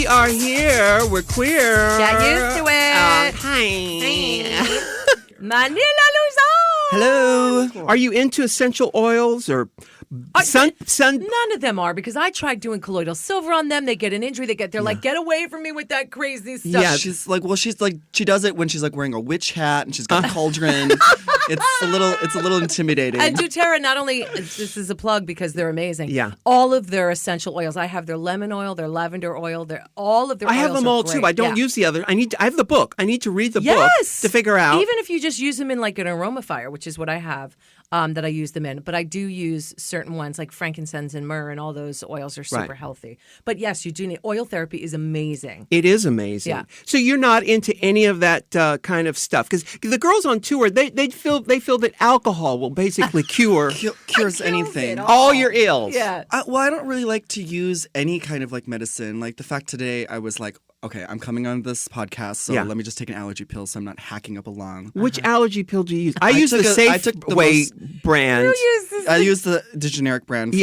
We are here. We're queer. Get used to it. Hi. Manila Luzon. Hello. Are you into essential oils or sun? None of them are, because I tried doing colloidal silver on them. They get an injury. They're like, get away from me with that crazy stuff. Yeah, she's like, she does it when she's like wearing a witch hat and she's got a cauldron. It's a little intimidating. And doTERRA, not only, this is a plug because they're amazing. Yeah. All of their essential oils. I have their lemon oil, their lavender oil, all of their oils. I have them all great. too. I don't use the other. I have the book. I need to read the book Yes. to figure out. Even if you just use them in like an aromafier, which is what I have, that I use them in. But I do use certain ones like frankincense and myrrh, and all those oils are super healthy. But yes, you do need oil therapy is amazing. It is amazing. Yeah. So you're not into any of that kind of stuff, because the girls on tour they feel that alcohol will basically cures anything. all your ills. Yeah. I don't really like to use any kind of like medicine. Like the fact today, I was like, okay, I'm coming on this podcast, so let me just take an allergy pill so I'm not hacking up a lung. Which allergy pill do you use? I use the Safeway brand. I use the generic brand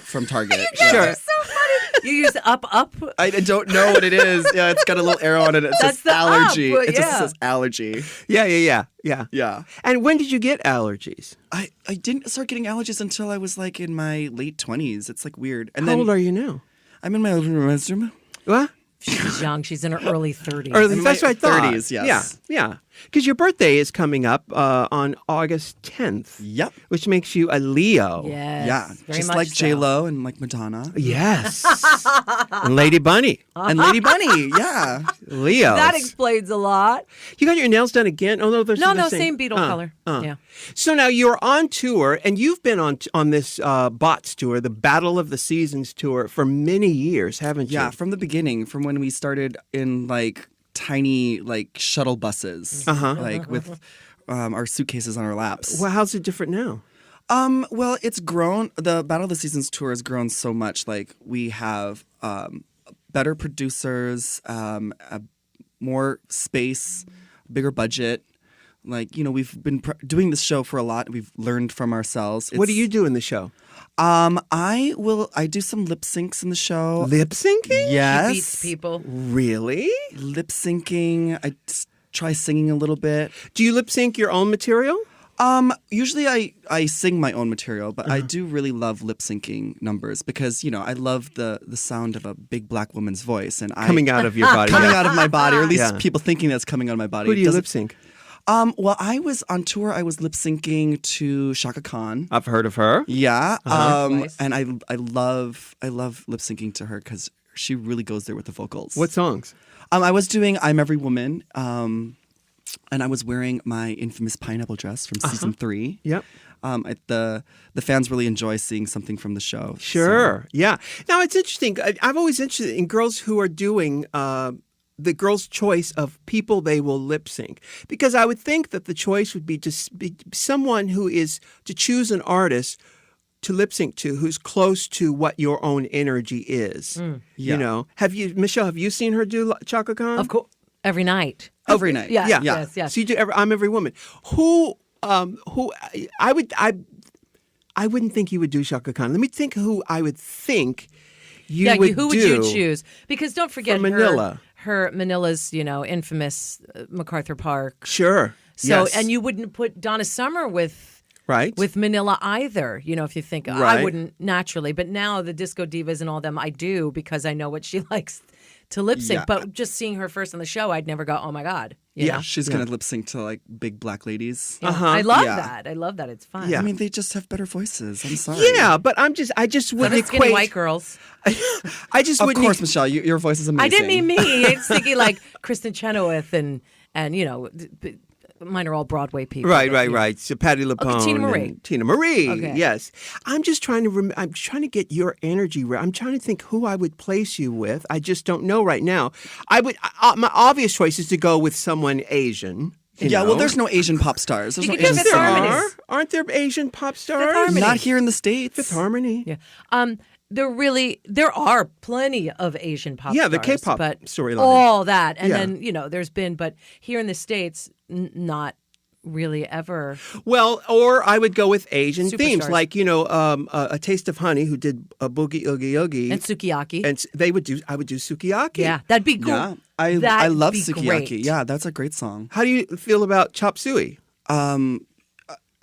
from Target. Sure. So funny. You use Up. I don't know what it is. Yeah, it's got a little arrow on it. It says allergy. Up, It just says allergy. Yeah. And when did you get allergies? I didn't start getting allergies until I was like in my late 20s. It's like weird. And How old are you now? I'm in my room. What? She's young. She's in her early 30s. That's what I thought. 30s, yes. Yeah. Because your birthday is coming up on August 10th. Yep. Which makes you a Leo. Yes. Yeah. Very Just much like so. J-Lo and like Madonna. Yes. And Lady Bunny. And Lady Bunny. Yeah. Leo. That explains a lot. You got your nails done again? Oh, no, they're No, the same beetle color. Yeah. So now you're on tour, and you've been on this BOTS tour, the Battle of the Seasons tour, for many years, haven't you? Yeah, from the beginning, from when we started in like tiny like shuttle buses, like with our suitcases on our laps. Well, how's it different now? Well, it's grown. The Battle of the Seasons tour has grown so much. Like we have better producers, more space, bigger budget. Like, we've been doing this show for a lot. We've learned from ourselves. What do you do in the show? I do some lip syncs in the show. Lip syncing? Yes. She beats people. Really? Lip syncing. I try singing a little bit. Do you lip sync your own material? Usually I sing my own material, but I do really love lip syncing numbers because, I love the sound of a big black woman's voice and coming out of your body. Coming out of my body, or at least people thinking that's coming out of my body. Who do you lip sync? Well, I was on tour. I was lip syncing to Chaka Khan. I've heard of her. Yeah. Nice. And I love lip syncing to her because she really goes there with the vocals. What songs? I was doing I'm Every Woman. And I was wearing my infamous pineapple dress from season 3. Yep. The fans really enjoy seeing something from the show. Sure. So. Yeah. Now, it's interesting. I'm always interested in girls who are doing the girl's choice of people they will lip sync. Because I would think that the choice would be to be someone who is to choose an artist to lip sync to who's close to what your own energy is. Yeah. Michelle, have you seen her do Chaka Khan? Of course. Every night. Every night. Yeah. Yeah. Yes. So you do I'm Every Woman. Who I wouldn't think you would do Chaka Khan. Let me think who I would think you would do. Who would you choose? Because don't forget Manila. Her Manila's, infamous MacArthur Park. Sure. So yes. and you wouldn't put Donna Summer with Manila either, if you think I wouldn't naturally. But now the disco divas and all them I do because I know what she likes to lip sync. Yeah. But just seeing her first on the show, I'd never go, oh my God. You know? She's going to lip sync to like big black ladies. Yeah. I love that. I love that. It's fun. I mean, they just have better voices. I'm sorry. Yeah, but I just wouldn't Skinny equate. white girls. I just Of wouldn't. course, Michelle, your voice is amazing. I didn't mean me. It's thinking like Kristen Chenoweth and mine are all Broadway people. Right. So Patti LuPone. Tina Marie. and Tina Marie. Okay. Yes. I'm just trying to. I'm trying to get your energy. I'm trying to think who I would place you with. I just don't know right now. I would. My obvious choice is to go with someone Asian. Well, there's no Asian pop stars. There's You no could do Asian Fifth Harmony. singers. Aren't there Asian pop stars? Harmony. Not here in the States. Fifth Harmony. Yeah. There are plenty of Asian pop Yeah, the stars, K-pop but storyline. all that. And Yeah. then, there's been, but here in the States, not really ever. Well, or I would go with Asian themes, Superstars. like A Taste of Honey, who did a Boogie Oogie Oogie, And sukiyaki. and I would do sukiyaki. Yeah, that'd be cool. Yeah, I That'd love be sukiyaki. great. Yeah, that's a great song. How do you feel about chop suey?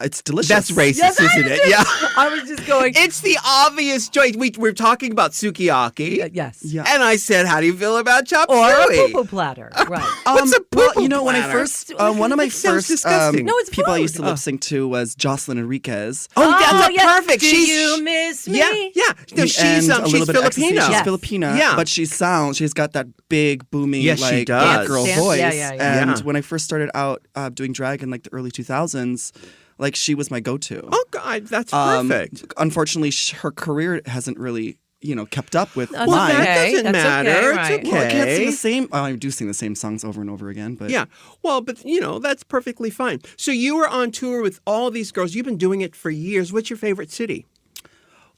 It's delicious. That's racist, Yes, I isn't it? did. Yeah. I was just going. It's the obvious choice. We're talking about sukiyaki. Yes. Yeah. And I said, how do you feel about chop Or a suey? poo-poo platter. Right. What's a well, poo-poo you know, when I platter? first, one of my It sounds first disgusting. No, it's people I food. used to lip sync to was Jocelyn Enriquez. Oh, that's yes. perfect. Do you miss me? Yeah. No, she's and a little bit of ecstasy. Filipino. She's Yes. Filipino, Yeah. but she's got that big booming Yes, she like does. black girl Dance. voice. Yeah. And Yeah. when I first started out doing drag in like the early 2000s, like she was my go-to. Oh, God, that's perfect. Unfortunately, her career hasn't really, kept up with That's mine. That okay. doesn't That's matter. okay, It's right. okay. Well, I can't sing the same. Well, I do sing the same songs over and over again, but Yeah. Well, but, that's perfectly fine. So you were on tour with all these girls. You've been doing it for years. What's your favorite city?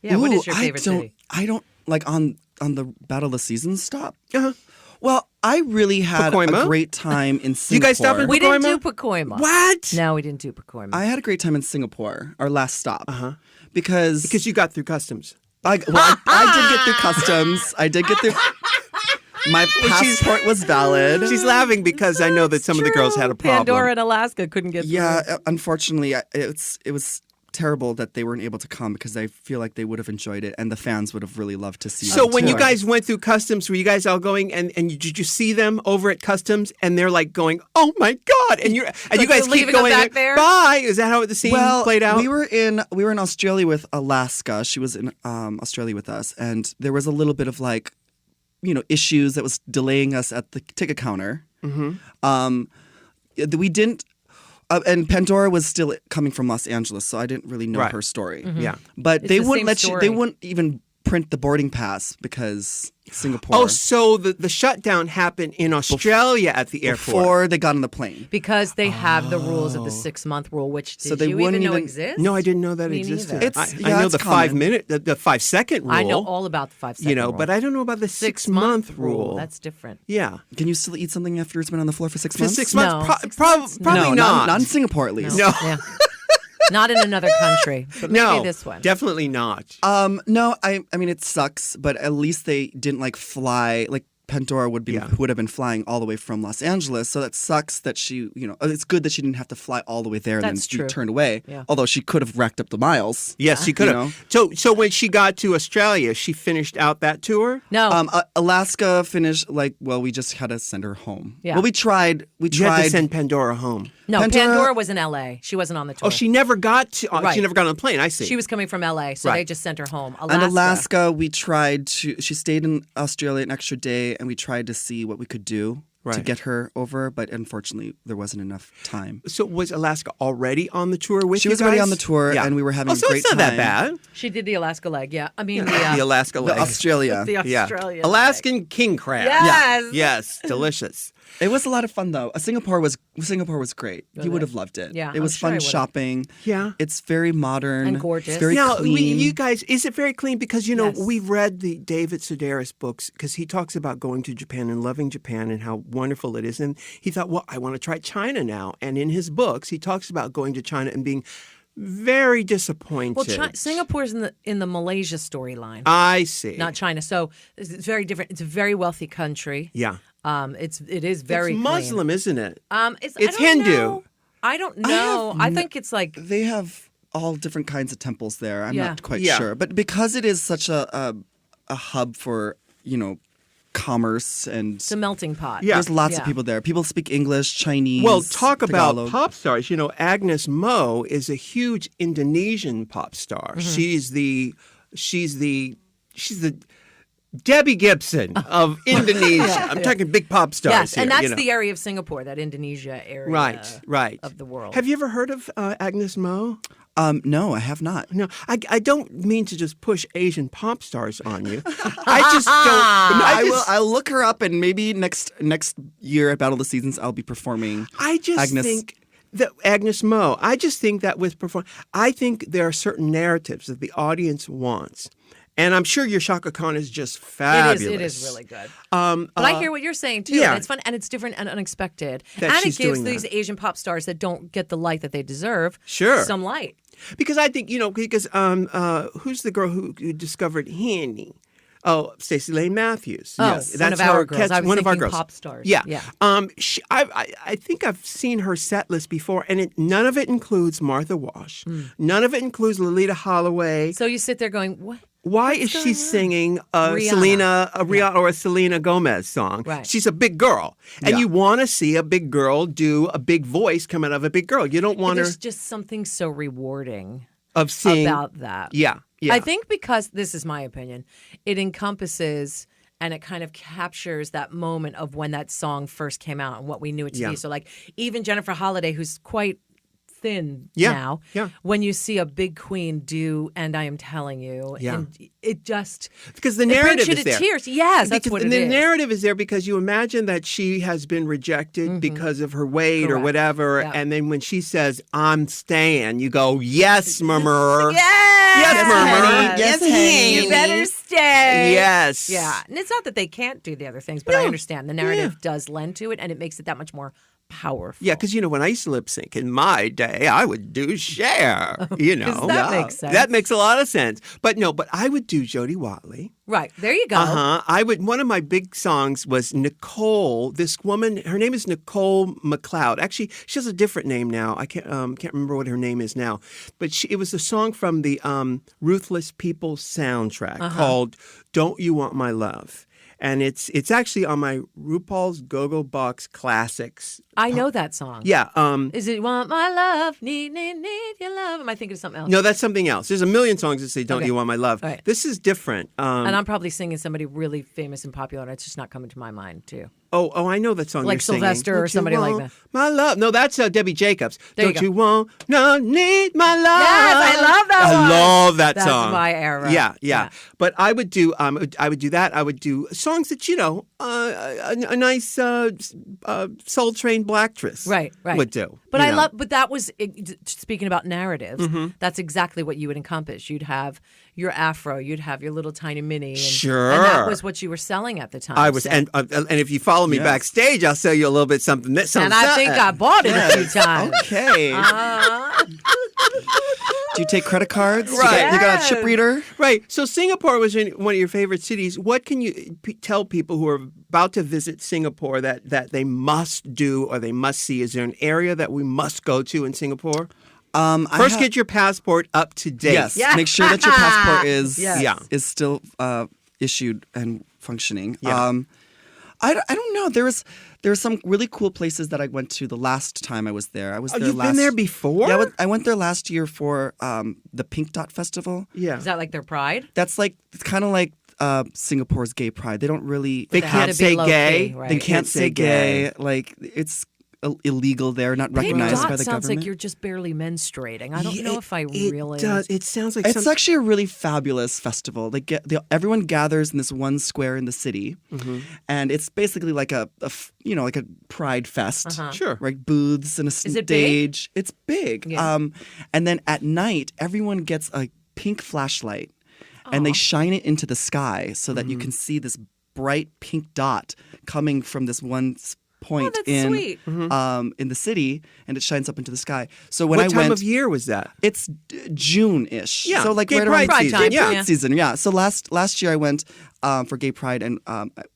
Yeah. What Ooh, is your favorite city? I don't like on the Battle of the Seasons stop. Uh-huh. Well, I really had Pacoima? a great time in Singapore. You guys stop in We didn't do Pacoima? Pacoima. What? No, we didn't do Pacoima. I had a great time in Singapore, our last stop. Because Because you got through customs. I did get through customs. I did get through. My passport was valid. She's laughing because I know that some of the girls had a problem. Pandora and Alaska couldn't get Yeah, through. unfortunately, it was terrible that they weren't able to come because I feel like they would have enjoyed it and the fans would have really loved to see So them when too. you guys went through customs, were you guys all going did you see them over at customs and they're like going, "Oh my God!" and you Like guys they're keep leaving them going back there? Bye. Is that how the scene played out? we were in Australia with Alaska. She was in Australia with us, and there was a little bit of like, issues that was delaying us at the ticket counter. We didn't. And Pandora was still coming from Los Angeles, so I didn't really know Right. her story. Yeah. But It's they the wouldn't same let you. story. They wouldn't even print the boarding pass because Singapore. Oh, so the shutdown happened in Australia at the airport. before they got on the plane. Because they have the rules of the 6-month rule, which did So they you wouldn't even know even- exist? No, I didn't know that Me existed. neither. It's- I yeah, know it's the common. 5-minute, the 5-second rule. I know all about the 5-second rule. but I don't know about the 6-month rule. That's different. Yeah. Can you still eat something after it's been on the floor for 6 For months? 6 No. months, 6 probably months, no. probably no, not. not in Singapore at least. No. Yeah. Not in another country, but maybe No, this one. definitely not. No, I mean it sucks, but at least they didn't like fly like Pandora would have been flying all the way from Los Angeles, so that sucks that she, it's good that she didn't have to fly all the way there and That's then true. be turned away. Yeah. Although she could have racked up the miles. Yes, she could You have. So when she got to Australia, she finished out that tour? No. Alaska finished we just had to send her home. Yeah. Well, we tried. You had to send Pandora home. no, Pandora- Pandora was in L.A. She wasn't on the tour. Oh, she never got to. Right. She never got on the plane. I see. She was coming from L.A., so Right. they just sent her home. And Alaska, we tried to. She stayed in Australia an extra day, and we tried to see what we could do to Right. get her over. But unfortunately, there wasn't enough time. So was Alaska already on the tour with She you was already guys? on the tour, and we were having a so great it's not that time. bad. She did the Alaska leg, yeah. I mean, The the Alaska leg. Australia. Yeah. Australian Alaskan king crab. Yes. Yes. Delicious. It was a lot of fun though. Singapore was great. You would have loved it. Yeah, it I'm was sure I fun would've. shopping. Yeah. It's very modern And gorgeous. It's very Now, clean. you guys, is it very clean? Because, Yes. we've read the David Sedaris books because he talks about going to Japan and loving Japan and how wonderful it is. And he thought, well, I want to try China now. And in his books, he talks about going to China and being very disappointed. Well, Singapore's in the Malaysia storyline, I see. not China. So it's very different. It's a very wealthy country. Yeah. It is very It's Muslim, isn't it? Clean. It's I don't Hindu. know. I don't know. I think it's like they have all different kinds of temples there. I'm Yeah. not quite Yeah. sure, but because it is such a hub for commerce and it's a melting pot. Yeah. there's lots Yeah. of people there. People speak English, Chinese. Well, talk about Tagalog. pop stars. Agnes Mo is a huge Indonesian pop star. Mm-hmm. She's the Debbie Gibson of Indonesia. I'm talking big pop stars Yes, here. and that's the area of Singapore, that Indonesia area, right of the world. Have you ever heard of Agnes Mo? No, I have not. No, I don't mean to just push Asian pop stars on you. I just don't. I'll look her up, and maybe next year at Battle of the Seasons, I'll be performing. I just Agnes. think that Agnes Mo. I just think that with I think there are certain narratives that the audience wants, And I'm sure your Shaka Khan is just fabulous. It is really good. But I hear what you're saying too. yeah. And it's fun and it's different and unexpected. That and she's it gives doing these that. Asian pop stars that don't get the light that they deserve Sure. some light. Because I think, because who's the girl who discovered Handy? Oh, Stacey Lane Matthews. Oh, one of our girls. I was one of our thinking girls. pop stars. Yeah. Yeah. I think I've seen her set list before, and none of it includes Martha Wash. None of it includes Lolita Holloway. So you sit there going, what? Why is she going on? singing Rihanna. Rihanna or a Selena Gomez song? Right. She's a big girl, and Yeah. you want to see a big girl do a big voice come out of a big girl. You don't want her There's just something so rewarding of seeing about that. Yeah, yeah. I think because, this is my opinion, it encompasses and it kind of captures that moment of when that song first came out and what we knew it to Yeah. be. So like even Jennifer Holliday, who's quite thin Yeah, now, yeah. when you see a big queen do And I Am Telling You, Yeah. and it just because the it brings narrative you is to there. tears. Yes, that's Because what it the is. narrative is there because you imagine that she has been rejected because of her weight or Correct. whatever, Yeah. and then when she says "I'm staying," you go, "Yes, murmurer." Yes, murmurer. honey. Yes, honey. You better stay. Yes. Yeah, and it's not that they can't do the other things, but I understand the narrative does lend to it, and it makes it that much more powerful. Yeah, because when I used to lip sync in my day, I would do Cher. That makes sense. That makes a lot of sense. But I would do Jodie Watley. Right, there you go. I would. One of my big songs was Nicole. This woman, her name is Nicole McLeod. Actually, she has a different name now. I can't remember what her name is now. But it was a song from the Ruthless People soundtrack called "Don't You Want My Love." And it's actually on my RuPaul's Go-Go Box Classics. I know that song. Yeah. Is it Want My Love? Need your love? Am I thinking of something else? No, that's something else. There's a million songs that say "Don't Okay. You Want My Love." All right. This is different. And I'm probably singing somebody really famous and popular, and it's just not coming to my mind, too. Oh, I know that song. Like you're singing. Sylvester or Don't you somebody like want that. My love. No, that's Debbie Jacobs. There you Don't go. you want no need my love? Yes, I love that one. I love that That's song. my era. Yeah. Yeah. But I would do that. I would do songs that a nice Soul Train Blacktress Right. would do. But you know. but that was, speaking about narratives, that's exactly what you would encompass. You'd have your afro, you'd have your little tiny mini. And, Sure. And that was what you were selling at the time. I was, So- and if you follow me Yes. backstage, I'll sell you a little bit something. and I think I bought it a few times. Okay. Do you take credit cards? Right. You got a chip reader? Right. So Singapore was one of your favorite cities. What can you tell people who are about to visit Singapore that they must do or they must see? Is there an area that we must go to in Singapore? First, get your passport up to date. Yes. Yeah. Make sure that your passport is Yes. is still issued and functioning. Yeah. I don't know. There were some really cool places that I went to the last time I was there. I was there You've last. been there before? Yeah, I went there last year for the Pink Dot Festival. Yeah. Is that like their pride? That's like it's kind of like Singapore's gay pride. They don't really. They They have can't to be say low-key, gay. right? They can't say gay. Like it's illegal there, not Pink recognized Dot by the sounds government. like you're just barely menstruing. I don't Yeah, know if I it really. does. It sounds like It's actually a really fabulous festival. Everyone gathers in this one square in the city, Mm-hmm. and it's basically like a like a pride fest. Sure. Right, booths and a it big? stage. It's big. Yeah. And then at night, everyone gets a pink flashlight, and they shine it into the sky so that Mm-hmm. you can see this bright pink dot coming from this one point that's in sweet. in the city, and it shines up into the sky. So when what I time went, of year was that? it's June-ish. Yeah, So like gay right pride around season. Pride time, Gay yeah. pride season. Yeah. So last year I went for Gay Pride, and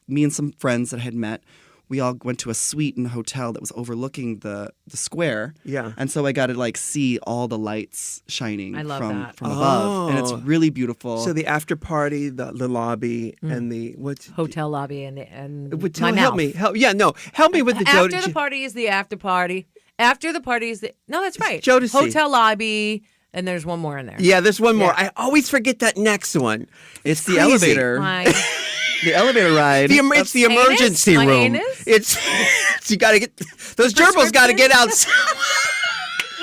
me and some friends that I had met, we all went to a suite in a hotel that was overlooking the square. Yeah. And so I got to like see all the lights shining I love that. from above, and it's really beautiful. So the after party, the lobby, and the what's Hotel lobby and Help me. Help me with the After the party is the after party. After the party is the that's right. Jodeci. Hotel lobby, and there's one more in there. Yeah, there's one more. Yeah. I always forget that next one. it's the crazy. elevator, My, the elevator ride. It's the emergency My room. anus? It's you got to get those gerbils got to get out.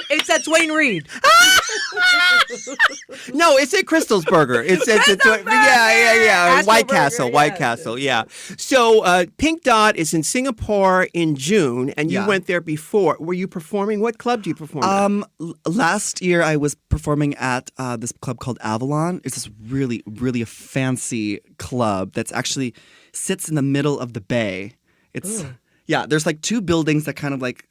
it's that Dwayne Reed. No, it's at Crystal's Burger. It's yeah. Casper White Burger, Castle, yes. White Castle, yeah. So Pink Dot is in Singapore in June, and you Yeah. went there before. Were you performing? What club do you perform at? Last year I was performing at this club called Avalon. It's this really, really fancy club that's actually sits in the middle of the bay. It's there's like two buildings that kind of like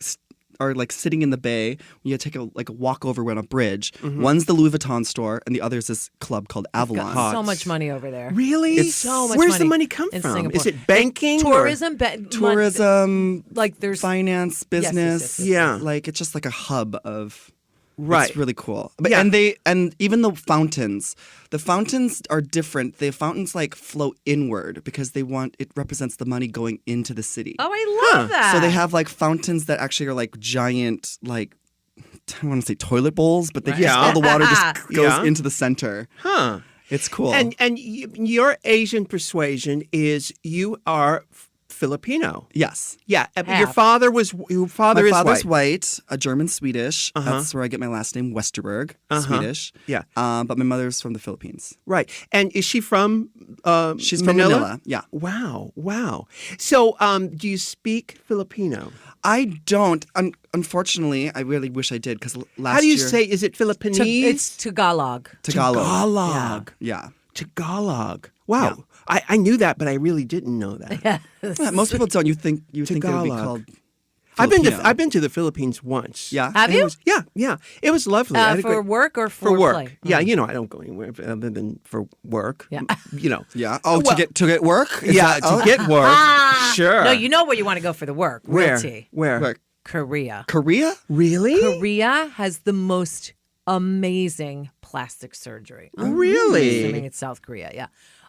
are like sitting in the bay. You take a walk over on a bridge. Mm-hmm. One's the Louis Vuitton store, and the other is this club called Avalon. Got so much money over there. Really? It's so much Where's the money money come in from? Singapore. Is it banking? Tourism, Tourism, like there's finance, business. yes. Yeah. Like it's just like a hub of. Right. It's really cool. But Yeah. and even the fountains are different. The fountains like flow inward because it represents the money going into the city. Oh, I love that. So they have like fountains that actually are like giant, like I don't want to say toilet bowls, but all the water just goes Yeah. into the center. Huh. It's cool. And your Asian persuasion is you are Filipino. yes. Yeah, but Half. your father is My white. father's white, a German Swedish. That's where I get my last name, Westerberg, Swedish. Yeah. But my mother's from the Philippines. Right. And is she from She's from Manila. Yeah. Wow. So do you speak Filipino? I don't. Unfortunately, I really wish I did because last year. How do you say, is it Filipinese? It's Tagalog. Tagalog? Tagalog. Yeah. Tagalog. Wow. I knew that, but I really didn't know that. Yeah, most people don't. You think it would be Tagalog. called. I've Filipino. been to the Philippines once. Yeah. Have And you? It was, yeah. It was lovely. I had a For great- work or for work. play? Yeah, I don't go anywhere other than for work. Yeah. Yeah. Oh, Well- to get work. Is Yeah, that- to get work. Sure. No, you know where you want to go for the work. Where? Real tea. Where? Where? Korea. Korea. Really? Korea has the most amazing plastic surgery. Really? I'm assuming it's South Korea. Yeah.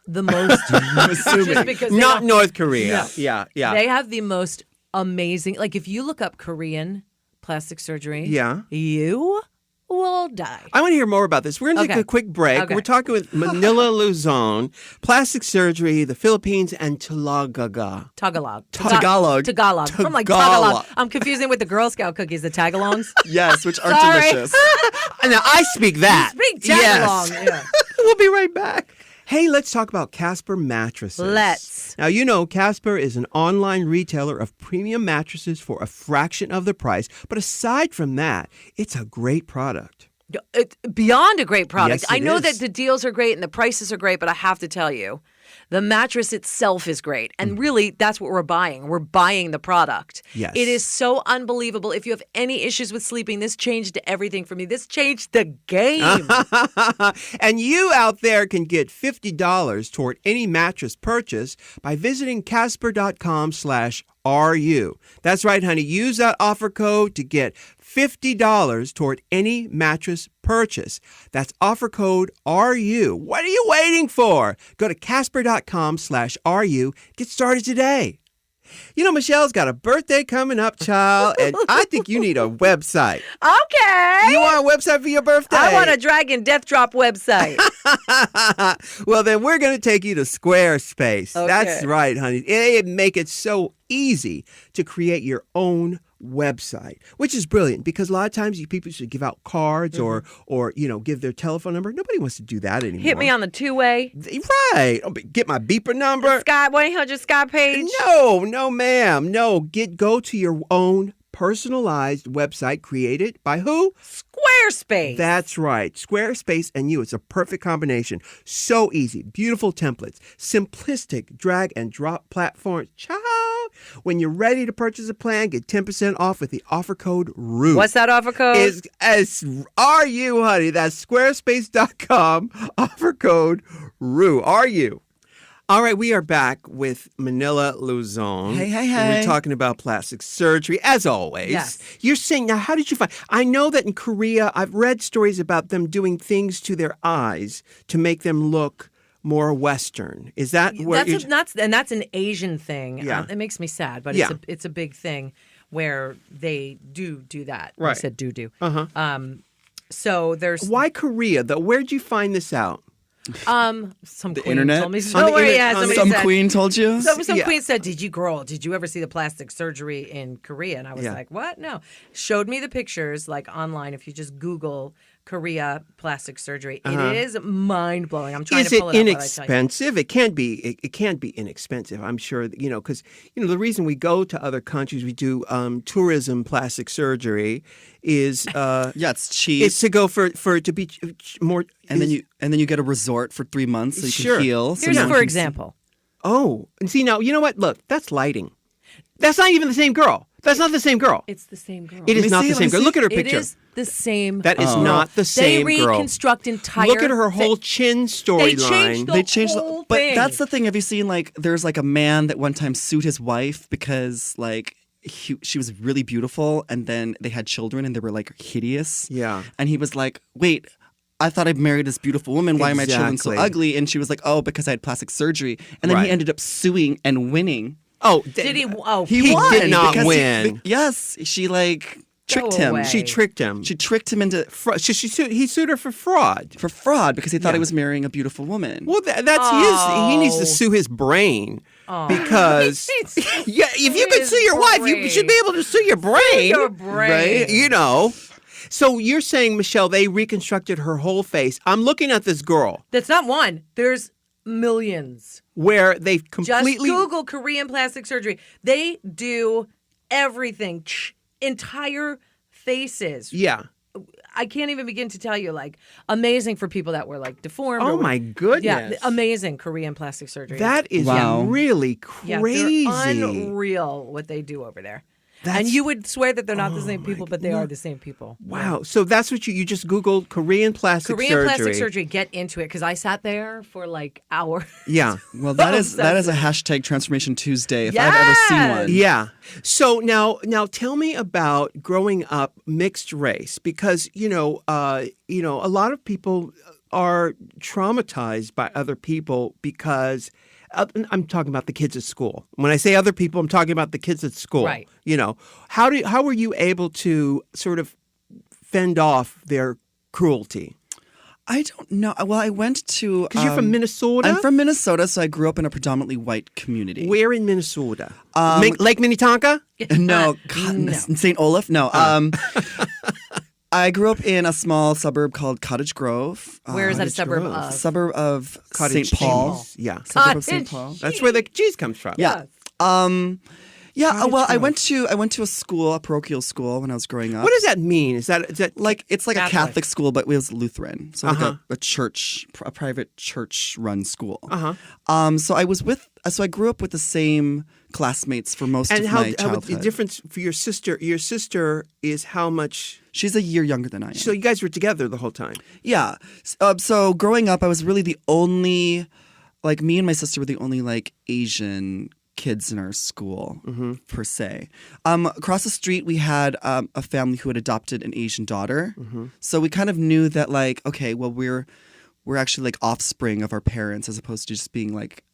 The most. I'm assuming. Just because they Not don't- North Korea. No. Yeah. They have the most amazing. Like if you look up Korean plastic surgery, Yeah. you will die. I want to hear more about this. We're going to take Okay. a quick break. Okay. We're talking with Manila Luzon, plastic surgery, the Philippines, and Talagaga. Tagalog. Tagalog. Tagalog. I'm like Tagalog. I'm confusing with the Girl Scout cookies, the Tagalongs. Yes, which are Sorry. delicious. Now, I speak that. Speak Tagalog. Yes. Yeah. We'll be right back. Hey, let's talk about Casper Mattresses. Let's. Now, you know, Casper is an online retailer of premium mattresses for a fraction of the price. But aside from that, it's a great product. It's beyond a great product. Yes, I it know is. that the deals are great and the prices are great, but I have to tell you, the mattress itself is great. And really, that's what we're buying. We're buying the product. Yes. It is so unbelievable. If you have any issues with sleeping, this changed everything for me. This changed the game. And you out there can get $50 toward any mattress purchase by visiting Casper.com/RU. That's right, honey. Use that offer code to get $50 toward any mattress purchase. That's offer code RU. What are you waiting for? Go to Casper.com/RU. Get started today. You know, Michelle's got a birthday coming up, child, and I think you need a website. Okay. You want a website for your birthday? I want a Dragon Death Drop website. Well, then we're going to take you to Squarespace. Okay. That's right, honey. They make it so easy to create your own website, which is brilliant because a lot of times people should give out cards or give their telephone number. Nobody wants to do that anymore. Hit me on the two-way. Right. Get my beeper number. Sky 1-800 Sky page. No, ma'am. No, go to your own personalized website created by who? Squarespace. That's right. Squarespace and you. It's a perfect combination. So easy. Beautiful templates. Simplistic drag and drop platforms. Ciao. When you're ready to purchase a plan, get 10% off with the offer code RU. What's that offer code? It's RU, honey. That's squarespace.com. Offer code RU. RU. All right, we are back with Manila Luzon. Hey. We're talking about plastic surgery, as always. Yes. You're saying, now, how did you find? I know that in Korea, I've read stories about them doing things to their eyes to make them look more Western. Is that where that's an Asian thing. Yeah. It makes me sad, but Yeah. it's a big thing where they do that. I Right. said do. Uh-huh. So there's Why Korea, though? Where'd you find this out? some The queen internet? told me. On the internet- Yeah, on somebody Some said, queen told you? Some Yeah. queen said, did you ever see the plastic surgery in Korea? And I was Yeah. like, what? No. Showed me the pictures like online. If you just Google Korea plastic surgery. It is mind blowing. I'm trying Is to it pull it up while I tell you. inexpensive? It can't be. It can't be inexpensive. I'm sure. Because the reason we go to other countries, we do tourism plastic surgery, is Yeah, it's cheap. it's to go for it to be more. and then you get a resort for 3 months so you Sure. can heal. So Here's no one for can example. Oh, and see now, you know what? Look, that's lighting. That's not even the same girl. That's not the same girl. It's the same girl. It is me not see, the let same me girl. see. Look at her It picture. is the same. That is girl. not the same They girl. reconstruct entire. Look at her whole chin storyline. They changed the whole But thing. that's the thing. Have you seen there's a man that one time sued his wife because she was really beautiful and then they had children and they were hideous. Yeah. And he was like, wait, I thought I'd married this beautiful woman. Why are my children so Exactly. ugly? And she was like, oh, because I had plastic surgery. And then Right. he ended up suing and winning. Oh, Did he? Oh, He won did not because win. yes, she tricked him. away. She tricked him. She tricked him into He sued her for fraud. for fraud because he thought Yeah. he was marrying a beautiful woman. Well, that's his. He needs to sue his brain because yeah, if you could His sue your wife, you should be able to sue your brain. Your brain. Right? So you're saying, Michelle, they reconstructed her whole face. I'm looking at this girl That's not one. There's millions. where they've Just completely. Google Korean plastic surgery. They do everything. Entire faces. Yeah. I can't even begin to tell you. Amazing for people that were deformed. Oh or my goodness. Yeah, amazing Korean plastic surgery. That is Wow. really yeah, crazy. they're unreal what they do over there. And you would swear that they're not the same people, but they are the same people. Wow. So that's what you just Googled Korean plastic Korean surgery. plastic surgery. Get into it because I sat there for hours. Yeah. Well, that is a hashtag Transformation Tuesday if I've ever seen Yes! one. Yeah. So now tell me about growing up mixed race because a lot of people are traumatized by other people because I'm talking about the kids at school. When I say other people, I'm talking about the kids at school. Right. How were you able to sort of fend off their cruelty? I don't know. Well, I went to Because you're from Minnesota. I'm from Minnesota, so I grew up in a predominantly white community. Where in Minnesota? Lake Minnetonka? No, God, St. Olaf. No. I grew up in a small suburb called Cottage Grove. Where is that a Cottage suburb Grove. of? Suburb of Cottage St. Paul. cheese. Yeah. Suburb of St. Cottage Paul. That's where the cheese comes from. Yeah. Yeah. Well, I Grove. went to a school, a parochial school, when I was growing up. What does that mean? Is that It's like Catholic. a Catholic school, but it was Lutheran, so Uh-huh. a church, a private church-run school. Uh-huh. So I grew up with the same classmates for most And of how my the childhood. difference for your sister? Your sister is how much? She's a year younger than I am. So you guys were together the whole time. Yeah. So growing up, I was really the only, me and my sister were the only Asian kids in our school per se. Across the street, we had a family who had adopted an Asian daughter. So we kind of knew that okay, well we're actually offspring of our parents as opposed to just being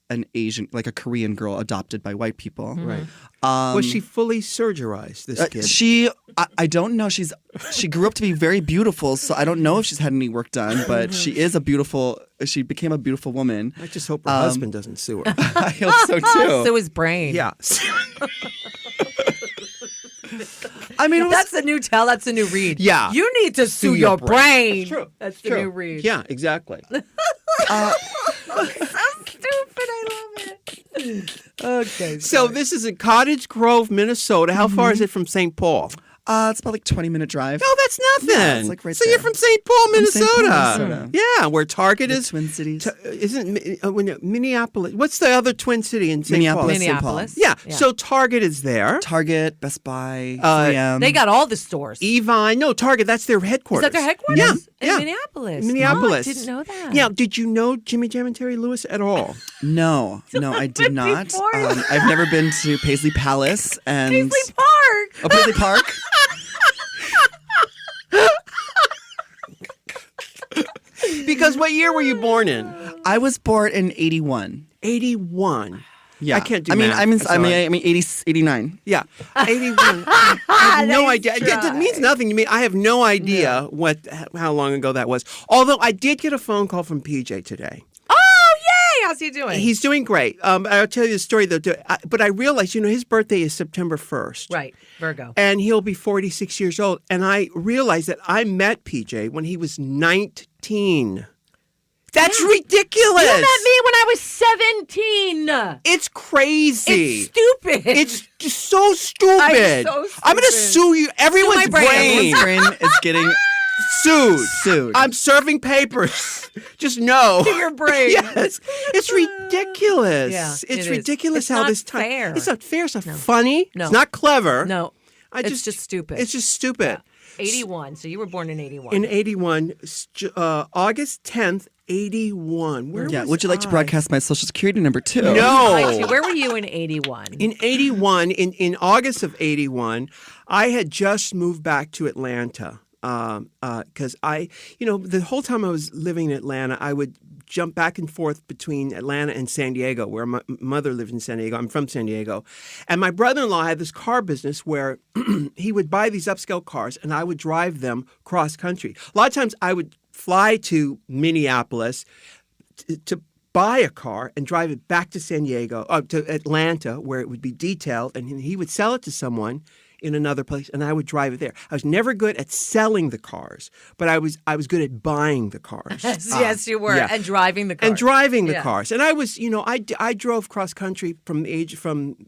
an Asian, a Korean girl adopted by white people. Right. Was she fully surgerized? This kid. I don't know. She grew up to be very beautiful, so I don't know if she's had any work done, but she became a beautiful woman. I just hope her husband doesn't sue her. I hope so too. So his brain. Yeah. I mean, That's the new tell. That's the new read. Yeah. You need to sue your brain. True. That's the True. new read. Yeah. Exactly. So stupid. I love it. Okay. So this is in Cottage Grove, Minnesota. How far is it from St. Paul? it's about 20-minute drive. No, that's nothing. Yeah, it's right so there. you're from St. Paul, From St. Minnesota. Paul, Minnesota. Yeah, where Target The is. Twin Cities. Isn't Minneapolis? What's the other twin city in St. Paul? Minneapolis. Minneapolis. Yeah. So Target is there. Target, Best Buy, Uh, 3M. They got all the stores. Evine. No, Target. That's their Is headquarters. that their headquarters? Yeah. In yeah. Minneapolis. Minneapolis. Oh, I didn't know that. Yeah. Did you know Jimmy Jam and Terry Lewis at all? No, I did not. Before. I've never been to Paisley Palace and Paisley Park. Oh, Paisley Park. Because what year were you born in? I was born in 81. 81. Yeah, I can't do I mean, math. I mean, I'm sorry. 80, 89. Yeah, 81. I have no idea. It means nothing to me. I have no idea how long ago that was. Although I did get a phone call from PJ today. Oh, yay! How's he doing? He's doing great. I'll tell you the story though. But I realized, his birthday is September 1st. Right, Virgo. And he'll be 46 years old. And I realized that I met PJ when he was 19. That's ridiculous. You met me when I was 17. It's crazy. It's stupid. It's just so stupid. I'm so I'm going to stupid. sue you. Everyone's my brain. brain. Everyone's brain is getting Sued. I'm serving papers. Just know. To your brain. Yes. It's ridiculous. Yeah, it's it ridiculous is. how It's this not time. fair. It's not fair. It's not funny. No. It's not clever. No, It's just stupid. It's just stupid. 81. So you were born in 81. In 81, August 10th, 81. Where was would you like to I? broadcast my social security number too? No. Where were you in 81? In 81, in August of 81, I had just moved back to Atlanta because the whole time I was living in Atlanta, I would jump back and forth between Atlanta and San Diego, where my mother lived in San Diego. I'm from San Diego. And my brother-in-law had this car business where he would buy these upscale cars and I would drive them cross country. A lot of times I would fly to Minneapolis to buy a car and drive it back to San Diego, to Atlanta, where it would be detailed, and he would sell it to someone in another place, and I would drive it there. I was never good at selling the cars, but I was good at buying the cars. Yes, you were, yeah. and driving the car. And driving the Yeah. cars. And I was, I drove cross country from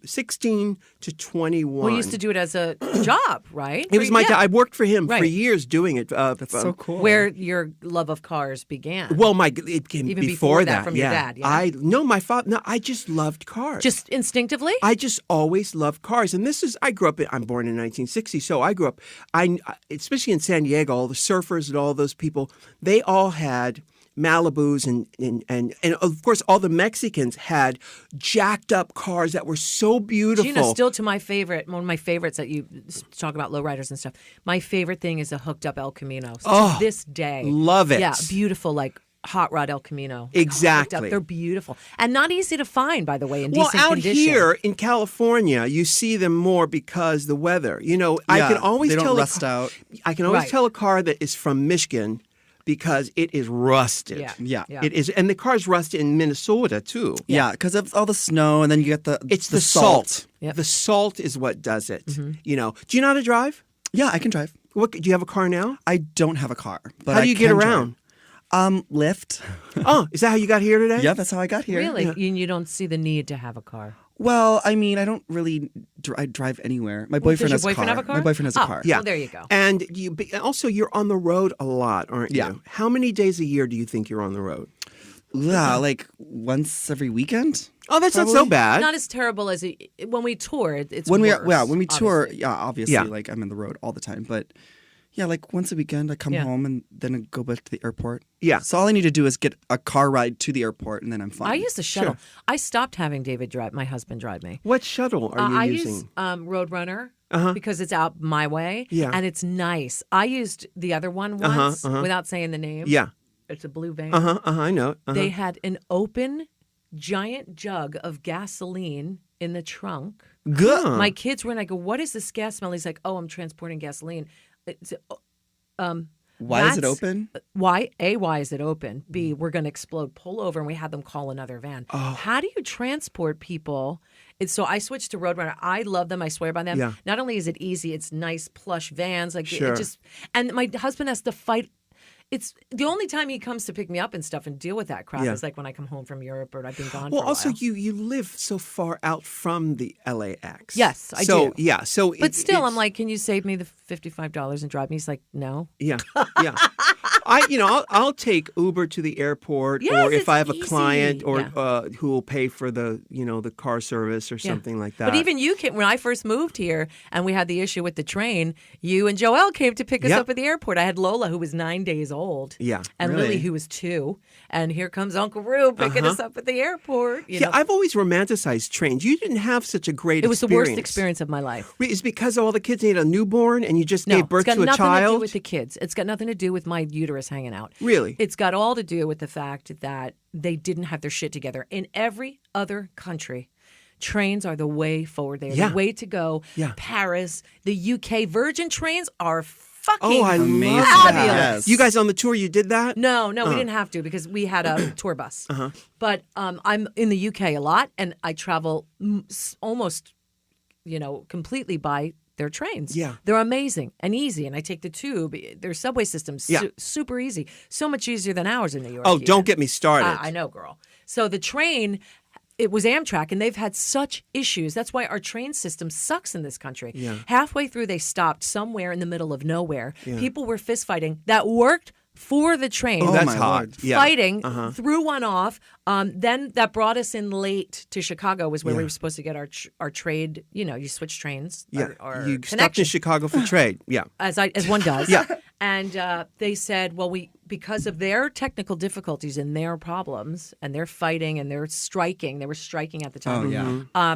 16 to 21. We used to do it as a job, right? It was my job. I worked for him for Right. years doing it. That's so cool. Where your love of cars began. Well, it came Even before before that from your yeah. dad, yeah? My father. No, I just loved cars. Just instinctively? I just always loved cars, and I grew up. I'm born in 1960, so I grew up. Especially in San Diego, all the surfers and all those people, they all had Malibus, and of course, all the Mexicans had jacked up cars that were so beautiful. Gina, still to my favorite, one of my favorites that you talk about lowriders and stuff. My favorite thing is a hooked up El Camino. So to this day, love it. Yeah, beautiful, like hot rod El Camino. Exactly. Hooked up. They're beautiful and not easy to find, by the way, in Well, decent out condition. here in California, you see them more because the weather. I can always they don't tell rust out. I can always Right. tell a car that is from Michigan because it is rusted. Yeah. Yeah. It is, and the car's rusted in Minnesota too. Yeah, because of all the snow, and then you get It's the salt. Yep. The salt is what does it. Mm-hmm. Do you know how to drive? Yeah, I can drive. Do you have a car now? I don't have a car, but How do I you get can around? drive. Lyft. Oh, is that how you got here today? Yeah, that's how I got here. Really? You don't see the need to have a car. Well, I mean, I don't really I drive anywhere. My boyfriend does your has boyfriend have a car? My boyfriend has a Oh. car. Yeah. Well, there you go. And also you're on the road a lot, aren't you? Yeah. How many days a year do you think you're on the road? Yeah, like once every weekend. Oh, that's not so Probably. bad. Not as terrible as when we tour. It's When worse, when we tour, obviously. yeah, obviously, Yeah. like I'm in the road all the time, but yeah, like once a weekend, I come Yeah. home and then I go back to the airport. Yeah. So all I need to do is get a car ride to the airport, and then I'm fine. I use the shuttle. I stopped having David drive. My husband drive me. What shuttle are you I using? use Roadrunner Uh-huh. because it's out my way. Yeah. And it's nice. I used the other one once without saying the name. Yeah. It's a blue van. I know. They had an open giant jug of gasoline in the trunk. Good. My kids were in. I go, what is this gas smell? He's like, oh, I'm transporting gasoline. Why is it open? Why is it open? B, we're going to explode. Pull over, and we had them call another van. How do you transport people? So I switched to Roadrunner. I love them. I swear by them. Yeah. Not only is it easy, it's nice plush vans. Like Sure. it just, and my husband has to fight. It's the only time he comes to pick me up and stuff and deal with that crap Yeah. is like when I come home from Europe or I've been gone. Well, for a also while. you live so far out from the LAX. Yes, I so, do. Yeah. So, But still, I'm like, can you save me the $55 and drive me? He's like, no. yeah, yeah. I'll take Uber to the airport, Yes, or if it's I have a easy. client, or Yeah. who will pay for the the car service or Yeah. something like that. But even you came when I first moved here and we had the issue with the train. You and Joelle came to pick us Yep. up at the airport. I had Lola, who was 9 days old. Yeah. And Really? Lily, who was 2. And here comes Uncle Roo picking us up at the airport. You know. I've always romanticized trains. You didn't have such a great It was the worst experience of my life. It's because all the kids need a newborn and you just gave birth it's got to a nothing to do child? with the kids. It's got nothing to do with my uterus hanging out. Really? It's got all to do with the fact that they didn't have their shit together. In every other country, trains are the way forward. They are Yeah. the way to go. Yeah. Paris, the UK Virgin trains are fucking I love Amazing. that. Yes. You guys on the tour, you did that? No, we didn't have to because we had a tour bus. But I'm in the UK a lot, and I travel almost, completely by their trains. Yeah. They're amazing and easy, and I take the tube. Their subway system's super easy, so much easier than ours in New York. Oh, even. don't get me started. I know, girl. So the train, it was Amtrak, and they've had such issues. That's why our train system sucks in this country. Yeah. Halfway through, they stopped somewhere in the middle of nowhere. People were fist fighting that worked for the train. Oh, that's my hot. Lord. Yeah. Fighting, threw one off. Then that brought us in late to Chicago, was where we were supposed to get our trade. You switch trains. Yeah. Or You stuck in connection, Chicago for trade. Yeah. as one does. Yeah. And they said, well, because of their technical difficulties and their problems, and their fighting and their striking, they were striking at the time. Oh, yeah.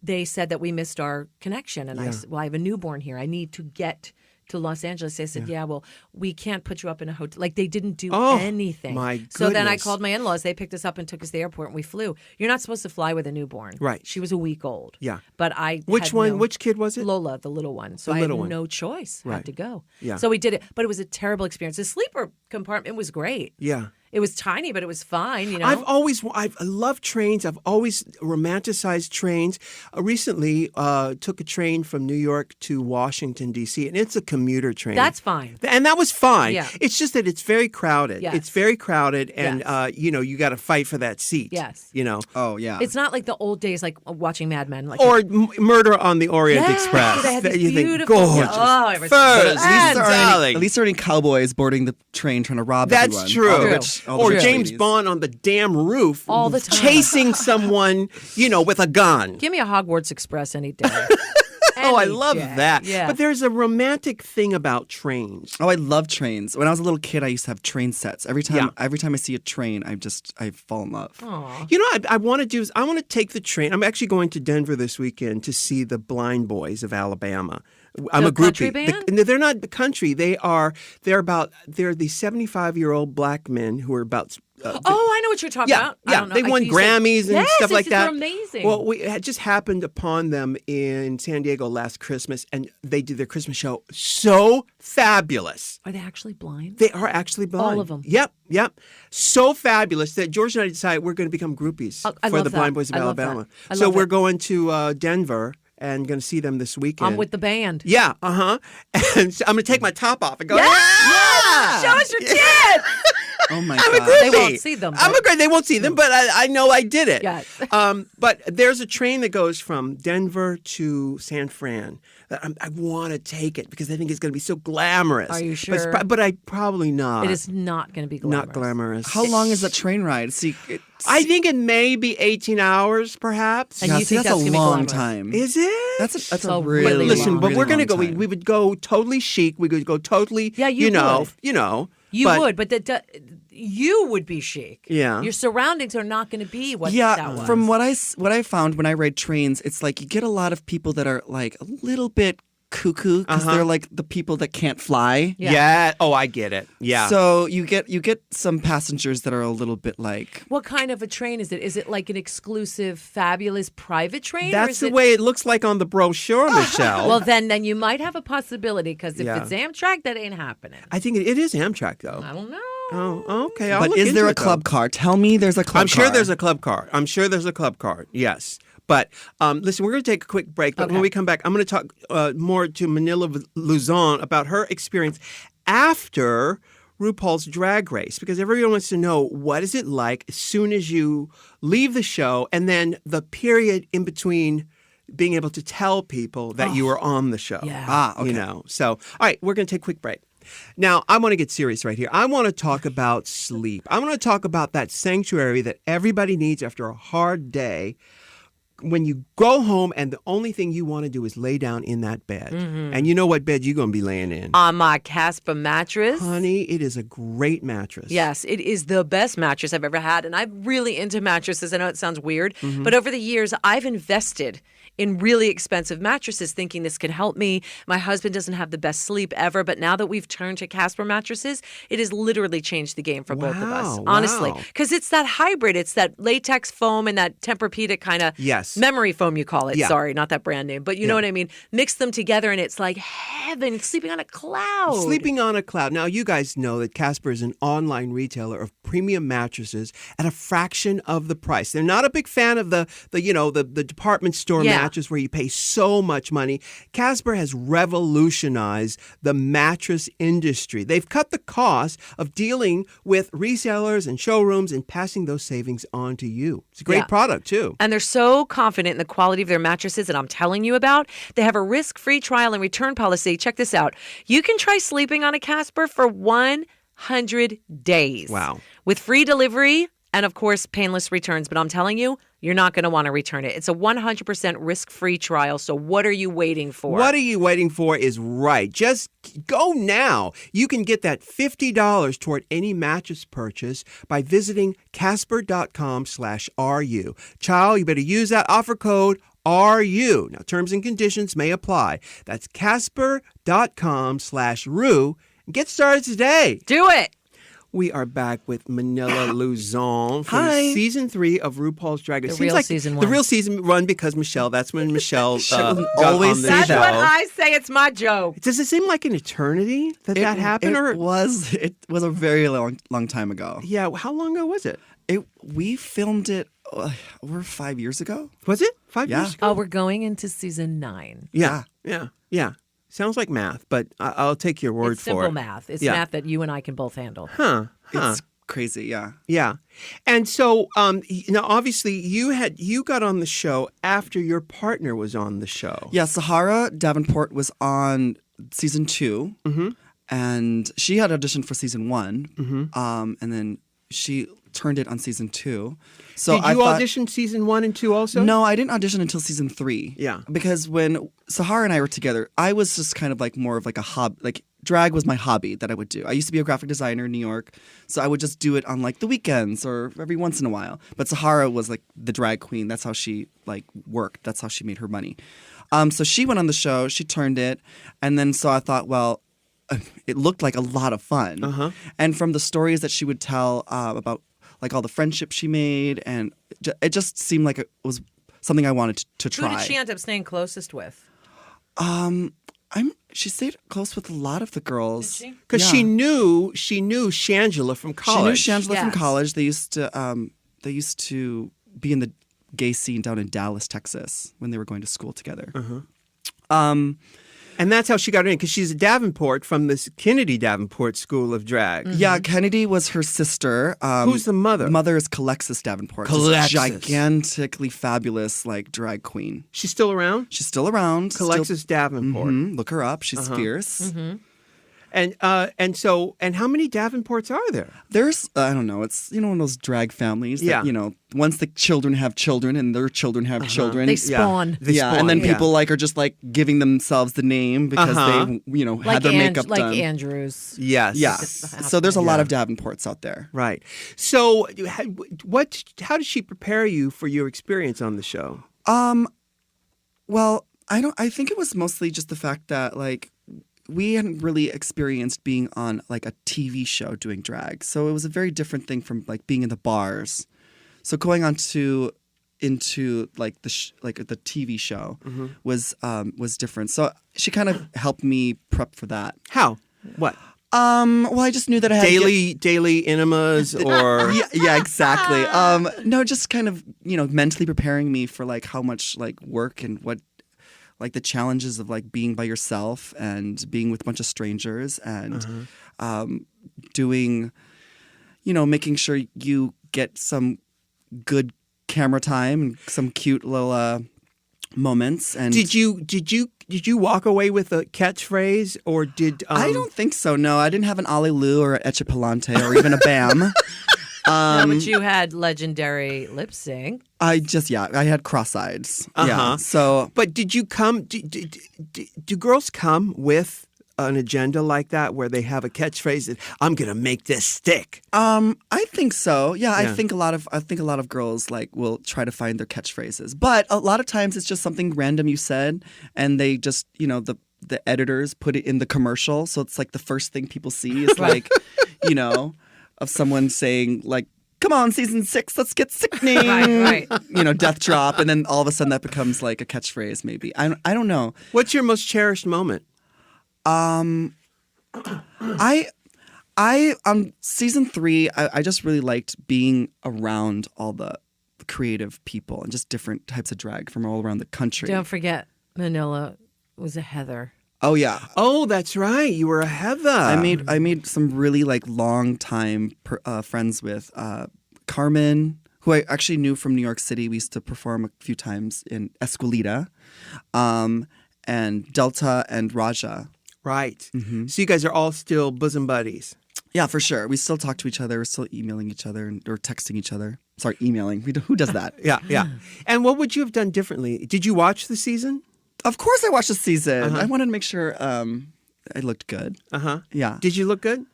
They said that we missed our connection. And I said, well, I have a newborn here. I need to get to Los Angeles. They said, well, we can't put you up in a hotel. Like, they didn't do anything. My So then I goodness. called my in-laws. They picked us up and took us to the airport, and we flew. You're not supposed to fly with a newborn. Right. She was a week old. Yeah. But I Which had one? no- Which kid was it? Lola, the little one. So The I had little one. no choice. Right. Had to go. Yeah. So we did it. But it was a terrible experience. The sleeper compartment was great. Yeah. It was tiny, but it was fine, I love trains. I've always romanticized trains. Recently, took a train from New York to Washington, D.C., and it's a commuter train. That's fine. And that was fine. Yeah. It's just that it's very crowded. Yes. It's very crowded, and, Yes. you got to fight for that seat. Yes. Oh, yeah. It's not like the old days, like watching Mad Men. Like Or Murder on the Orient Yeah, Express. they had these You think, beautiful- gorgeous. Oh, it was Furs, fantastic. darling. At least there are any cowboys boarding the train trying to rob That's everyone. true. All the rich- all the Or rich James ladies. Bond on the damn roof. All the time. Chasing someone, with a gun. Give me a Hogwarts Express any day. Oh, I Any love day. that. Yeah. But there's a romantic thing about trains. Oh, I love trains. When I was a little kid, I used to have train sets. Every time I see a train, I fall in love. I want to do is I want to take the train. I'm actually going to Denver this weekend to see the Blind Boys of Alabama. I'm The a groupie. country band? No, they're not the country. They're the 75-year-old black men who are about. Oh, I know what you're talking about. I Yeah, don't know. they won Grammys and yes, stuff like they're that. amazing. Well, it had just happened upon them in San Diego last Christmas, and they did their Christmas show so fabulous. Are they actually blind? They are actually blind. All of them. Yep. So fabulous that George and I decided we're going to become groupies I for love the that. Blind Boys of I love that. Alabama. I So love we're it. going to Denver and going to see them this weekend. I'm with the band. Yeah, And so I'm going to take my top off and go, Yeah! yeah! Show us your tits! Oh my I'm a god. groupie. They won't see them, I'm but- a great. They won't see them, but I know I did it. Yes. But there's a train that goes from Denver to San Fran. That I want to take it because I think it's going to be so glamorous. Are you But, it's sure? but I probably not. It is not going to be glamorous. not glamorous. How long is that train ride? See, I think it may be 18 hours, perhaps. And you think that's that's a gonna be long glamorous? time. Is it? That's a So really really Listen, long. but we're going to going go. We would go totally chic. We could go totally. Yeah, you you know. would. You know. You but- would, but you would be chic. Yeah. Your surroundings are not going to be what that Yeah, was. from what I found when I ride trains, it's like you get a lot of people that are like a little bit cuckoo because they're like the people that can't fly. Yeah. Oh, I get it. Yeah. So you get some passengers that are a little bit like What kind of a train is it? Is it like an exclusive, fabulous private train? or that's is the it... way it looks like on the brochure, Michelle. Well, then you might have a possibility because if Yeah. it's Amtrak, that ain't happening. I think it is Amtrak, though. I don't know. Oh, okay. I'll But look is there into a it, though. club car? Tell me there's a club car. I'm sure there's a club car. I'm sure there's a club car. Yes. But listen, we're going to take a quick break. But when Okay. we come back, I'm going to talk more to Manila Luzon about her experience after RuPaul's Drag Race, because everyone wants to know what is it like as soon as you leave the show and then the period in between being able to tell people that you were on the show. Yeah. okay. So, all right, we're going to take a quick break. Now, I want to get serious right here. I want to talk about sleep. I want to talk about that sanctuary that everybody needs after a hard day. When you go home and the only thing you want to do is lay down in that bed. And you know what bed you're going to be laying in. On my Casper mattress. Honey, it is a great mattress. Yes, it is the best mattress I've ever had. And I'm really into mattresses. I know it sounds weird, but over the years, I've invested in really expensive mattresses thinking this could help me. My husband doesn't have the best sleep ever, but now that we've turned to Casper mattresses, it has literally changed the game for both of us, honestly. Wow. Because it's that hybrid. It's that latex foam and that Tempur-Pedic kind of memory foam, you call it. Yeah. Sorry, not that brand name, but you know what I mean? Mix them together and it's like heaven. It's sleeping on a cloud. Sleeping on a cloud. Now, you guys know that Casper is an online retailer of premium mattresses at a fraction of the price. They're not a big fan of the department store mattress where you pay so much money. Casper has revolutionized the mattress industry. They've cut the cost of dealing with resellers and showrooms and passing those savings on to you. It's a great product, too. And they're so confident in the quality of their mattresses that I'm telling you about. They have a risk-free trial and return policy. Check this out. You can try sleeping on a Casper for 100 days. Wow. With free delivery and, of course, painless returns. But I'm telling you, you're not going to want to return it. It's a 100% risk-free trial. So what are you waiting for? What are you waiting for is right. Just go now. You can get that $50 toward any mattress purchase by visiting casper.com/RU. Child, you better use that offer code RU. Now, terms and conditions may apply. That's casper.com/RU. Get started today. Do it. We are back with Manila Luzon from Hi. season 3 of RuPaul's Drag Race. The Seems real like season the 1. real season run because Michelle. That's when Michelle got always on the say That's show. what I say. It's my joke. Does it seem like an eternity that happened? It or was a very long time ago. yeah, how long ago was it? We filmed it over 5 years ago. Was it 5 Yeah. years ago? Oh, we're going into season 9. Yeah. Sounds like math, but I'll take your word It's for simple it. math. It's Yeah. math that you and I can both handle. Huh. It's crazy, yeah. Yeah. And so now obviously you got on the show after your partner was on the show. Yeah, Sahara Davenport was on season 2, and she had auditioned for season 1, and then she turned it on season 2. So Did you I thought, audition season 1 and 2 also? No, I didn't audition until season 3. Yeah. Because when Sahara and I were together, I was just kind of like more of like a hobby. Like drag was my hobby that I would do. I used to be a graphic designer in New York, so I would just do it on like the weekends or every once in a while. But Sahara was like the drag queen. That's how she like worked. That's how she made her money. So she went on the show. She turned it, and then so I thought, well, it looked like a lot of fun. And from the stories that she would tell about like all the friendships she made, and it just seemed like it was something I wanted to try. Who did she end up staying closest with? She stayed close with a lot of the girls. Did she? Because she knew Shangela from college. She knew Shangela from Yes. college. They used to be in the gay scene down in Dallas, Texas, when they were going to school together. And that's how she got in, because she's a Davenport from this Kennedy Davenport School of Drag. Yeah, Kennedy was her sister. Who's the mother? Mother is Calexis Davenport. She's a Calexis. gigantically fabulous like drag queen. She's still around? She's still around. Calexis Davenport. Look her up. She's fierce. And how many Davenports are there? There's I don't know. It's one of those drag families. Yeah. That, once the children have children and their children have children. They spawn. They spawn, and then yeah. people are just like giving themselves the name because they had their makeup done. Like Andrews. Yes. Yeah. So there's a lot of Davenports out there. Right. So how did she prepare you for your experience on the show? Well, I think it was mostly just the fact that like we hadn't really experienced being on like a TV show doing drag. So it was a very different thing from like being in the bars. So going on into like the TV show was different. So she kind of helped me prep for that. How? What? Well, I just knew that I had daily enemas or yeah, exactly. No, just kind of mentally preparing me for like how much like work and what like the challenges of like being by yourself and being with a bunch of strangers and doing, making sure you get some good camera time and some cute little moments. And did you walk away with a catchphrase or did I don't think so. No, I didn't have an Allelu or an Echipalante or even a Bam. No, but you had legendary lip sync. I had cross-eyeds. Yeah. So, But did you come? Do girls come with an agenda like that where they have a catchphrase that I'm going to make this stick? I think so. Yeah, I think a lot of girls like will try to find their catchphrases, but a lot of times it's just something random you said, and they just the editors put it in the commercial, so it's like the first thing people see is like of someone saying like, "Come on, season 6, let's get sickening," right. Death drop, and then all of a sudden that becomes like a catchphrase. Maybe I don't know. What's your most cherished moment? I on season 3, I just really liked being around all the creative people and just different types of drag from all around the country. Don't forget, Manila was a Heather. Oh yeah. Oh, that's right. You were a Heather. I made some really like long time friends with Carmen, who I actually knew from New York City. We used to perform a few times in Escuelita, and Delta and Raja. Right. Mm-hmm. So you guys are all still bosom buddies. Yeah, for sure. We still talk to each other. We're still emailing each other or texting each other. Sorry, emailing. Who does that? Yeah. And what would you have done differently? Did you watch the season? Of course I watched the season. I wanted to make sure I looked good. Uh-huh. Yeah. Did you look good?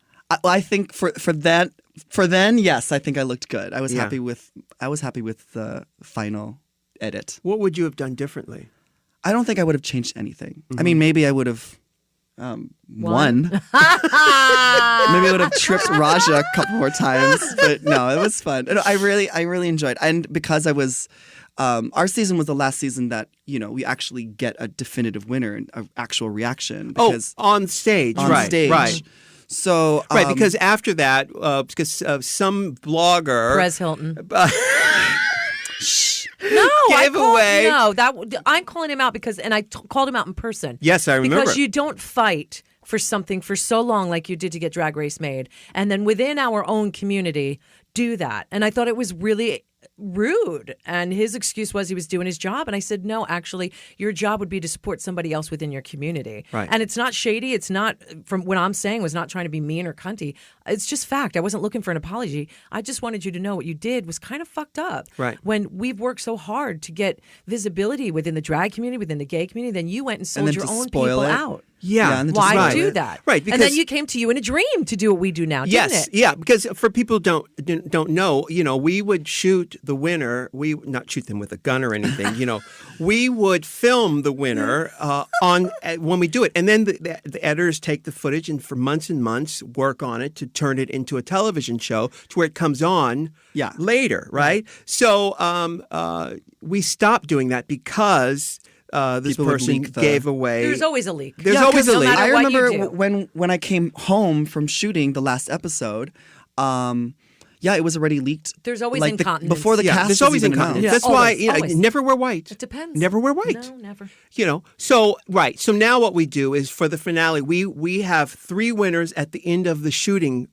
I think for then, yes, I think I looked good. I was happy with the final edit. What would you have done differently? I don't think I would have changed anything. I mean, maybe I would have won. Maybe I would have tripped Raja a couple more times, but no, it was fun. I really enjoyed, and because I was. Our season was the last season that we actually get a definitive winner and an actual reaction. Because on stage, right. So because after that, because some blogger Perez Hilton. I'm calling him out because, and I called him out in person. Yes, I remember. Because you don't fight for something for so long like you did to get Drag Race made, and then within our own community do that. And I thought it was really rude, and his excuse was he was doing his job, and I said, no, actually your job would be to support somebody else within your community. Right. And it's not shady. It's not, from what I'm saying, was not trying to be mean or cunty. It's just fact. I wasn't looking for an apology. I just wanted you to know what you did was kind of fucked up. Right. When we've worked so hard to get visibility within the drag community, within the gay community, then you went and sold your own people out. Yeah. and Why do that? Right. Because, and then you came to you in a dream to do what we do now, didn't it? Yeah. Because for people who don't know, we would shoot the winner. We not shoot them with a gun or anything. We would film the winner when we do it, and then the editors take the footage and for months and months work on it to turn it into a television show to where it comes on later, right? So we stopped doing that because. This People person gave away. There's always a leak. There's always a leak. I what you remember do. when I came home from shooting the last episode. It was already leaked. There's always like incontinence. Before the cast. There's was always even incontinence. announced. That's why always. never wear white. It depends. Never wear white. No, never. So right. So now what we do is for the finale, we have 3 winners at the end of the shooting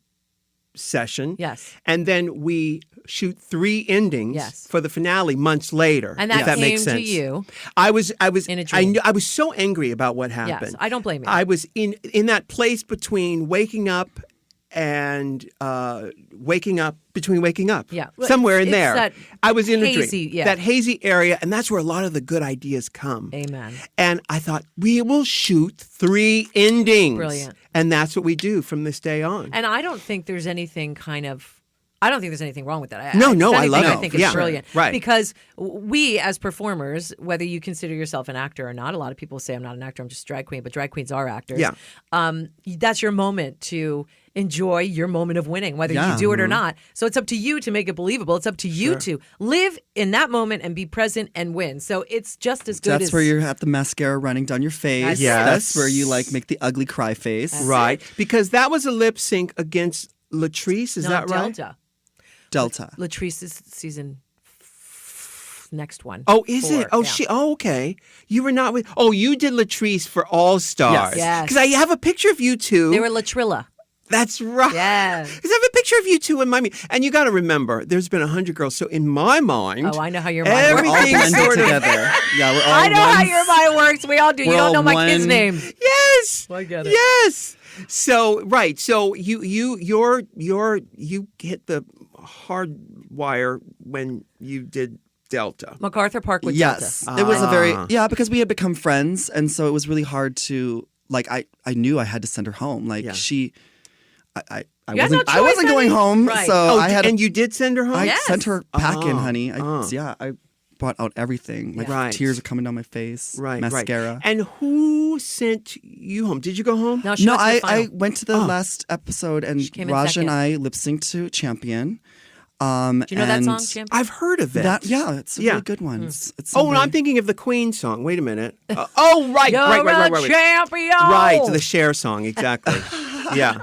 session. Yes. And then we shoot 3 endings for the finale months later. And that if that came makes sense. to you. I was in a dream. I was so angry about what happened. Yes, I don't blame you. I was in that place between waking up and waking up. Yeah. Somewhere in It's there. that I was in hazy, a dream. yeah. That hazy area, and that's where a lot of the good ideas come. Amen. And I thought, we will shoot 3 endings. Brilliant. And that's what we do from this day on. And I don't think there's anything wrong with that. No, If I anything, love it. I think it's Yeah. brilliant. Right. Because we, as performers, whether you consider yourself an actor or not, a lot of people say I'm not an actor, I'm just a drag queen, but drag queens are actors. Yeah. That's your moment to enjoy your moment of winning, whether Yeah. you do it or not. So it's up to you to make it believable. It's up to you to live in that moment and be present and win. So it's just as good as... That's where you're at the mascara running down your face. Yes. That's where you make the ugly cry face. Right. Because that was a lip sync against Latrice. Is that right? Delta. Latrice's season next one. Oh, is 4, it? Oh, yeah. okay. You were not with... Oh, you did Latrice for All Stars. Yes. Because I have a picture of you two. They were Latrilla. That's right. Yeah. Because I have a picture of you two in my mind. And you got to remember, there's been 100 girls. So in my mind... Oh, I know how your mind works. We're all Everything blended sort of- together. Yeah, we're all I know how one- your mind works. We all do. You We're don't all know my kid's one- name. Yes. I get it. Yes. So right. So you hit the hard wire when you did Delta. MacArthur Park with Yes. Delta. It was a very because we had become friends, and so it was really hard to like I knew I had to send her home. Like Yeah. I You had no wasn't I choice, wasn't going honey. home, Right. so I had and you did send her home? I Yes. sent her packing, honey. Oh. I brought out everything. My Right. tears are coming down my face. Right, Mascara. right. And who sent you home? Did you go home? No, she No, went to the I final. went to the last episode and came in Raja second. and I lip synced to Champion. Do you know that song, Champion? I've heard of it. It's a really good one. It's Oh, very- I'm thinking of the Queen song. Wait a minute. Oh, right, You're right. a champion. Right, the Cher song, exactly. Yeah.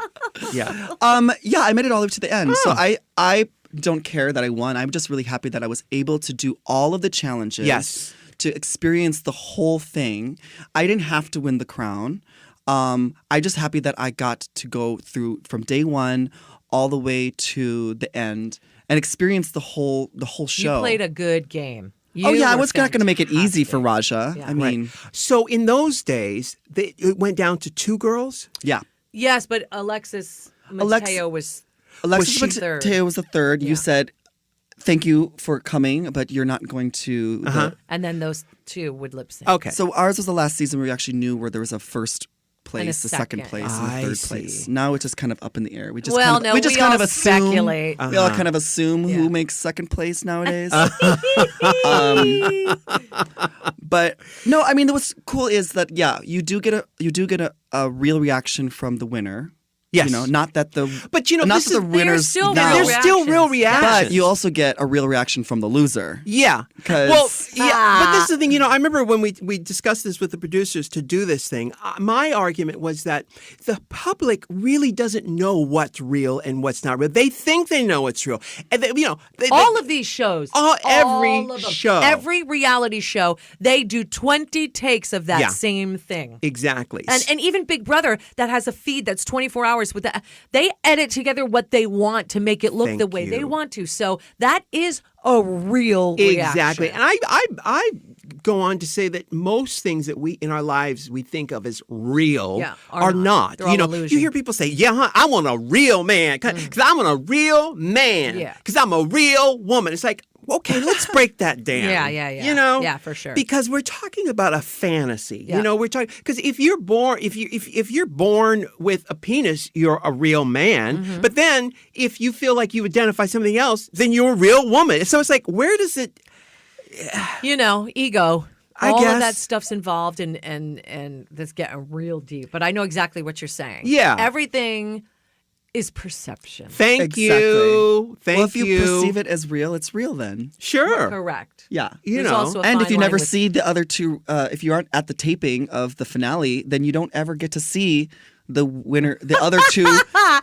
yeah, I made it all the way to the end. So I don't care that I won. I'm just really happy that I was able to do all of the challenges. Yes. To experience the whole thing. I didn't have to win the crown. I'm just happy that I got to go through from day one all the way to the end and experience the whole show. You played a good game. I was not going to make it easy for Raja. Yeah. I mean, So in those days, it went down to 2 girls? yeah. Yes, but Alexis Mateo was Alexis Was she third? Mateo was the third. You said, thank you for coming, but you're not going to. and then those two would lip sync. Okay. So ours was the last season where we actually knew where there was a first place, a second second. place, and I a third see. place. Now it's just kind of up in the air. We just Well, kind of, no, we just we kind all of assume. speculate. We all kind of assume who makes second place nowadays. But no, I mean, what's cool is that you do get a real reaction from the winner. Yes. You know, not that the But, you know, not this that the is- winners still now, real There's still real reactions. reactions. but you also get a real reaction from the loser. Yeah. 'Cause- Well, yeah. But this is the thing. You know, I remember when we discussed this with the producers to do this thing. My argument was that the public really doesn't know what's real and what's not real. They think they know what's real, and All of these shows, every all of them. show. every reality show, they do 20 takes of that Yeah. same thing. exactly. And even Big Brother that has a feed that's 24 hours with that, they edit together what they want to make it look Thank the way they you. want to. So that is a real Exactly. reaction. And I go on to say that most things that we in our lives we think of as real are are not. not. They're You all know, illusion. you hear people say, "Yeah, huh, I want a real man because I'm a real man Yeah. because I'm a real woman." It's like, okay, let's break that down. Yeah. You know, Yeah, for sure. Because we're talking about a fantasy. Yeah. You know, we're talking because if you're born if you're born with a penis, you're a real man. Mm-hmm. But then if you feel like you identify something else, then you're a real woman. So it's like, where does it? You know, ego. I All guess. of that stuff's involved, and that's getting real deep. But I know exactly what you're saying. Yeah. Everything is perception. Thank Exactly. you. Thank well, if you you. perceive it as real, it's real then. Sure. Correct. Yeah. You There's know, also a And if fine you line never with- see the other two, if you aren't at the taping of the finale, then you don't ever get to see the winner, the other two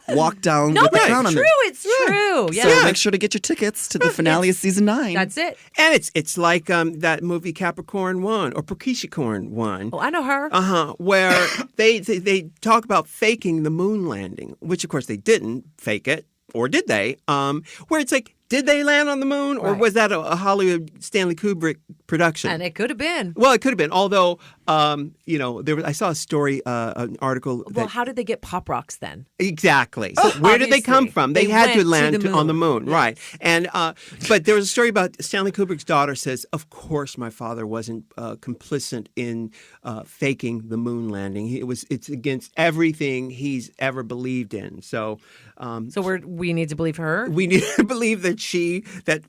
walk down No, with the but crown it's on true. their. It's true. Yeah. So make sure to get your tickets to the finale of season 9. That's it. And it's like that movie Capricorn 1 or Capricorn 1. Oh, I know her. Where they talk about faking the moon landing, which of course they didn't fake it, or did they? Where it's like, did they land on the moon, or Right. was that a Hollywood Stanley Kubrick production? And it could have been. Well, it could have been. Although, you know, I saw a story, an article. Well, that, how did they get Pop Rocks then? Exactly. So where did they come obviously. from? They They had went to to land the on the moon. moon, right? And but there was a story about Stanley Kubrick's daughter says, "Of course, my father wasn't complicit in faking the moon landing. It's against everything he's ever believed in." So, So we need to believe her. we need to believe that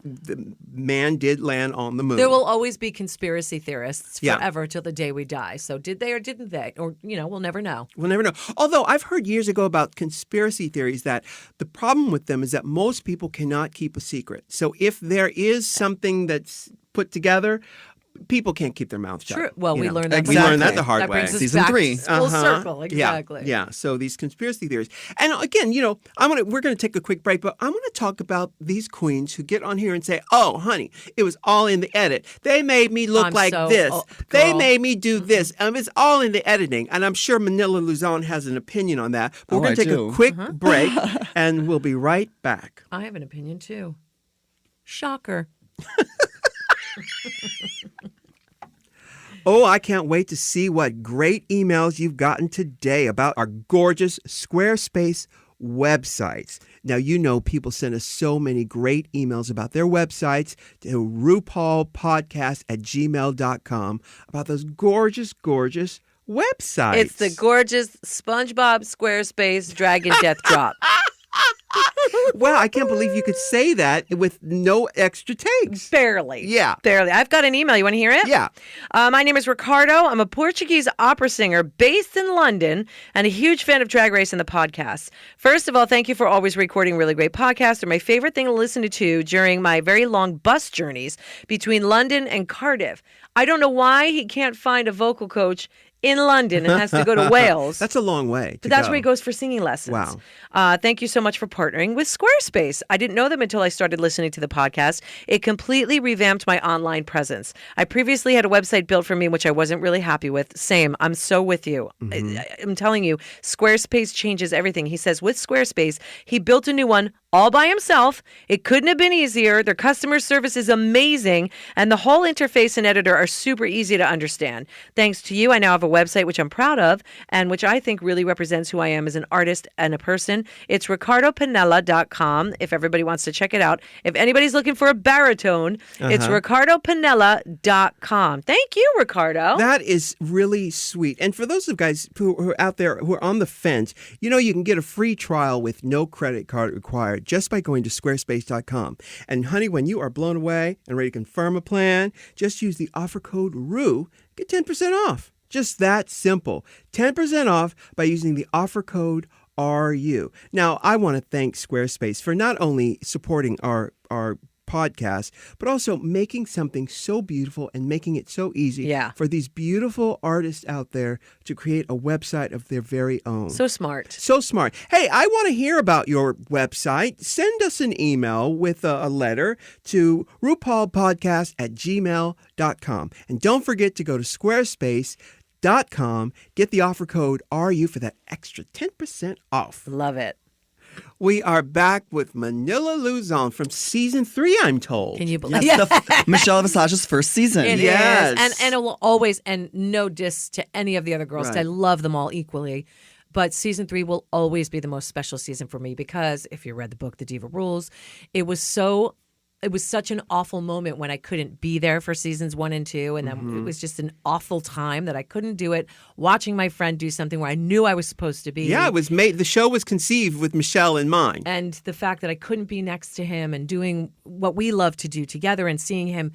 the man did land on the moon. There will always be conspiracy theorists Yeah. forever till the day we die. So did they or didn't they? Or, you know, we'll never know. We'll never know. Although I've heard years ago about conspiracy theories that the problem with them is that most people cannot keep a secret. So if there is something that's put together, people can't keep their mouth shut. True. Well, you we know. learned that. Exactly. We learned that the hard That way. brings us Season back 3. full circle. Exactly. Yeah. So these conspiracy theories, and again, you know, we're gonna take a quick break, but I want to talk about these queens who get on here and say, "Oh, honey, it was all in the edit. They made me look I'm like so- this. oh, they girl. made me do this. It's all in the editing." And I'm sure Manila Luzon has an opinion on that. But we're Oh, gonna I take do. a quick break, and we'll be right back. I have an opinion too. Shocker. Oh, I can't wait to see what great emails you've gotten today about our gorgeous Squarespace websites. Now, you know, people send us so many great emails about their websites to RuPaulPodcast@gmail.com about those gorgeous, gorgeous websites. It's the gorgeous SpongeBob SquareSpace Dragon Death Drop. Wow, I can't believe you could say that with no extra takes. Barely. Yeah. Barely. I've got an email. You want to hear it? Yeah. My name is Ricardo. I'm a Portuguese opera singer based in London and a huge fan of Drag Race and the podcast. First of all, thank you for always recording really great podcasts. They're my favorite thing to listen to during my very long bus journeys between London and Cardiff. I don't know why he can't find a vocal coach in London and has to go to Wales. That's a long way. But that's where he goes for singing lessons. Wow. Thank you so much for partnering with Squarespace. I didn't know them until I started listening to the podcast. It completely revamped my online presence. I previously had a website built for me, which I wasn't really happy with. Same. I'm so with you. I'm telling you, Squarespace changes everything. He says with Squarespace, he built a new one all by himself. It couldn't have been easier. Their customer service is amazing, and the whole interface and editor are super easy to understand. Thanks to you, I now have a website which I'm proud of and which I think really represents who I am as an artist and a person. It's ricardopinella.com if everybody wants to check it out. If anybody's looking for a baritone, it's ricardopinella.com. Thank you, Ricardo. That is really sweet. And for those of guys who are out there who are on the fence, you know you can get a free trial with no credit card required just by going to squarespace.com. And honey, when you are blown away and ready to confirm a plan, just use the offer code RU, get 10% off. Just that simple. 10% off by using the offer code RU. Now, I want to thank Squarespace for not only supporting our podcast, but also making something so beautiful and making it so easy for these beautiful artists out there to create a website of their very own. So smart. So smart. Hey, I want to hear about your website. Send us an email with a letter to RuPaulPodcast@gmail.com. And don't forget to go to Squarespace.com. Get the offer code RU for that extra 10% off. Love it. We are back with Manila Luzon from season 3, I'm told. Can you believe Michelle Visage's first season. It Yes. is. And it will always, and no diss to any of the other girls. Right. I love them all equally. But season 3 will always be the most special season for me because if you read the book, The Diva Rules, it was such an awful moment when I couldn't be there for seasons 1 and 2. And then it was just an awful time that I couldn't do it. Watching my friend do something where I knew I was supposed to be. Yeah, it was made. The show was conceived with Michelle in mind. And the fact that I couldn't be next to him and doing what we love to do together and seeing him,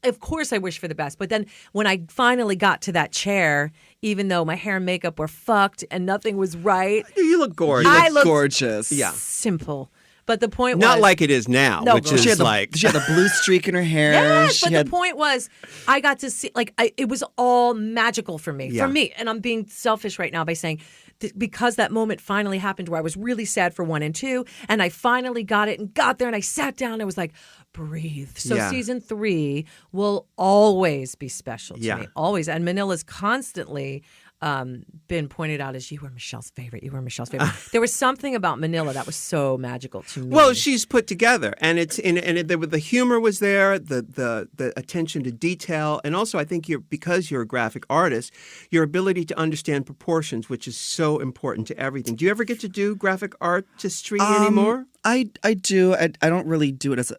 of course I wish for the best. But then when I finally got to that chair, even though my hair and makeup were fucked and nothing was right. You look gorgeous. I looked gorgeous. Yeah. Simple. But the point was... Not like it is now, No, which but is She like... had the blue streak in her hair. Yes, but She had- the point was, I got to see, it was all magical for me. Yeah. For me. And I'm being selfish right now by saying, because that moment finally happened where I was really sad for 1 and 2, and I finally got it and got there, and I sat down, and I was like, breathe. So Yeah. season 3 will always be special to Yeah. me. Always. And Manila's constantly... been pointed out as you were Michelle's favorite. You were Michelle's favorite. There was something about Manila that was so magical to me. Well, she's put together, and the humor was there, the attention to detail, and also I think because you're a graphic artist, your ability to understand proportions, which is so important to everything. Do you ever get to do graphic artistry anymore? I do. I don't really do it as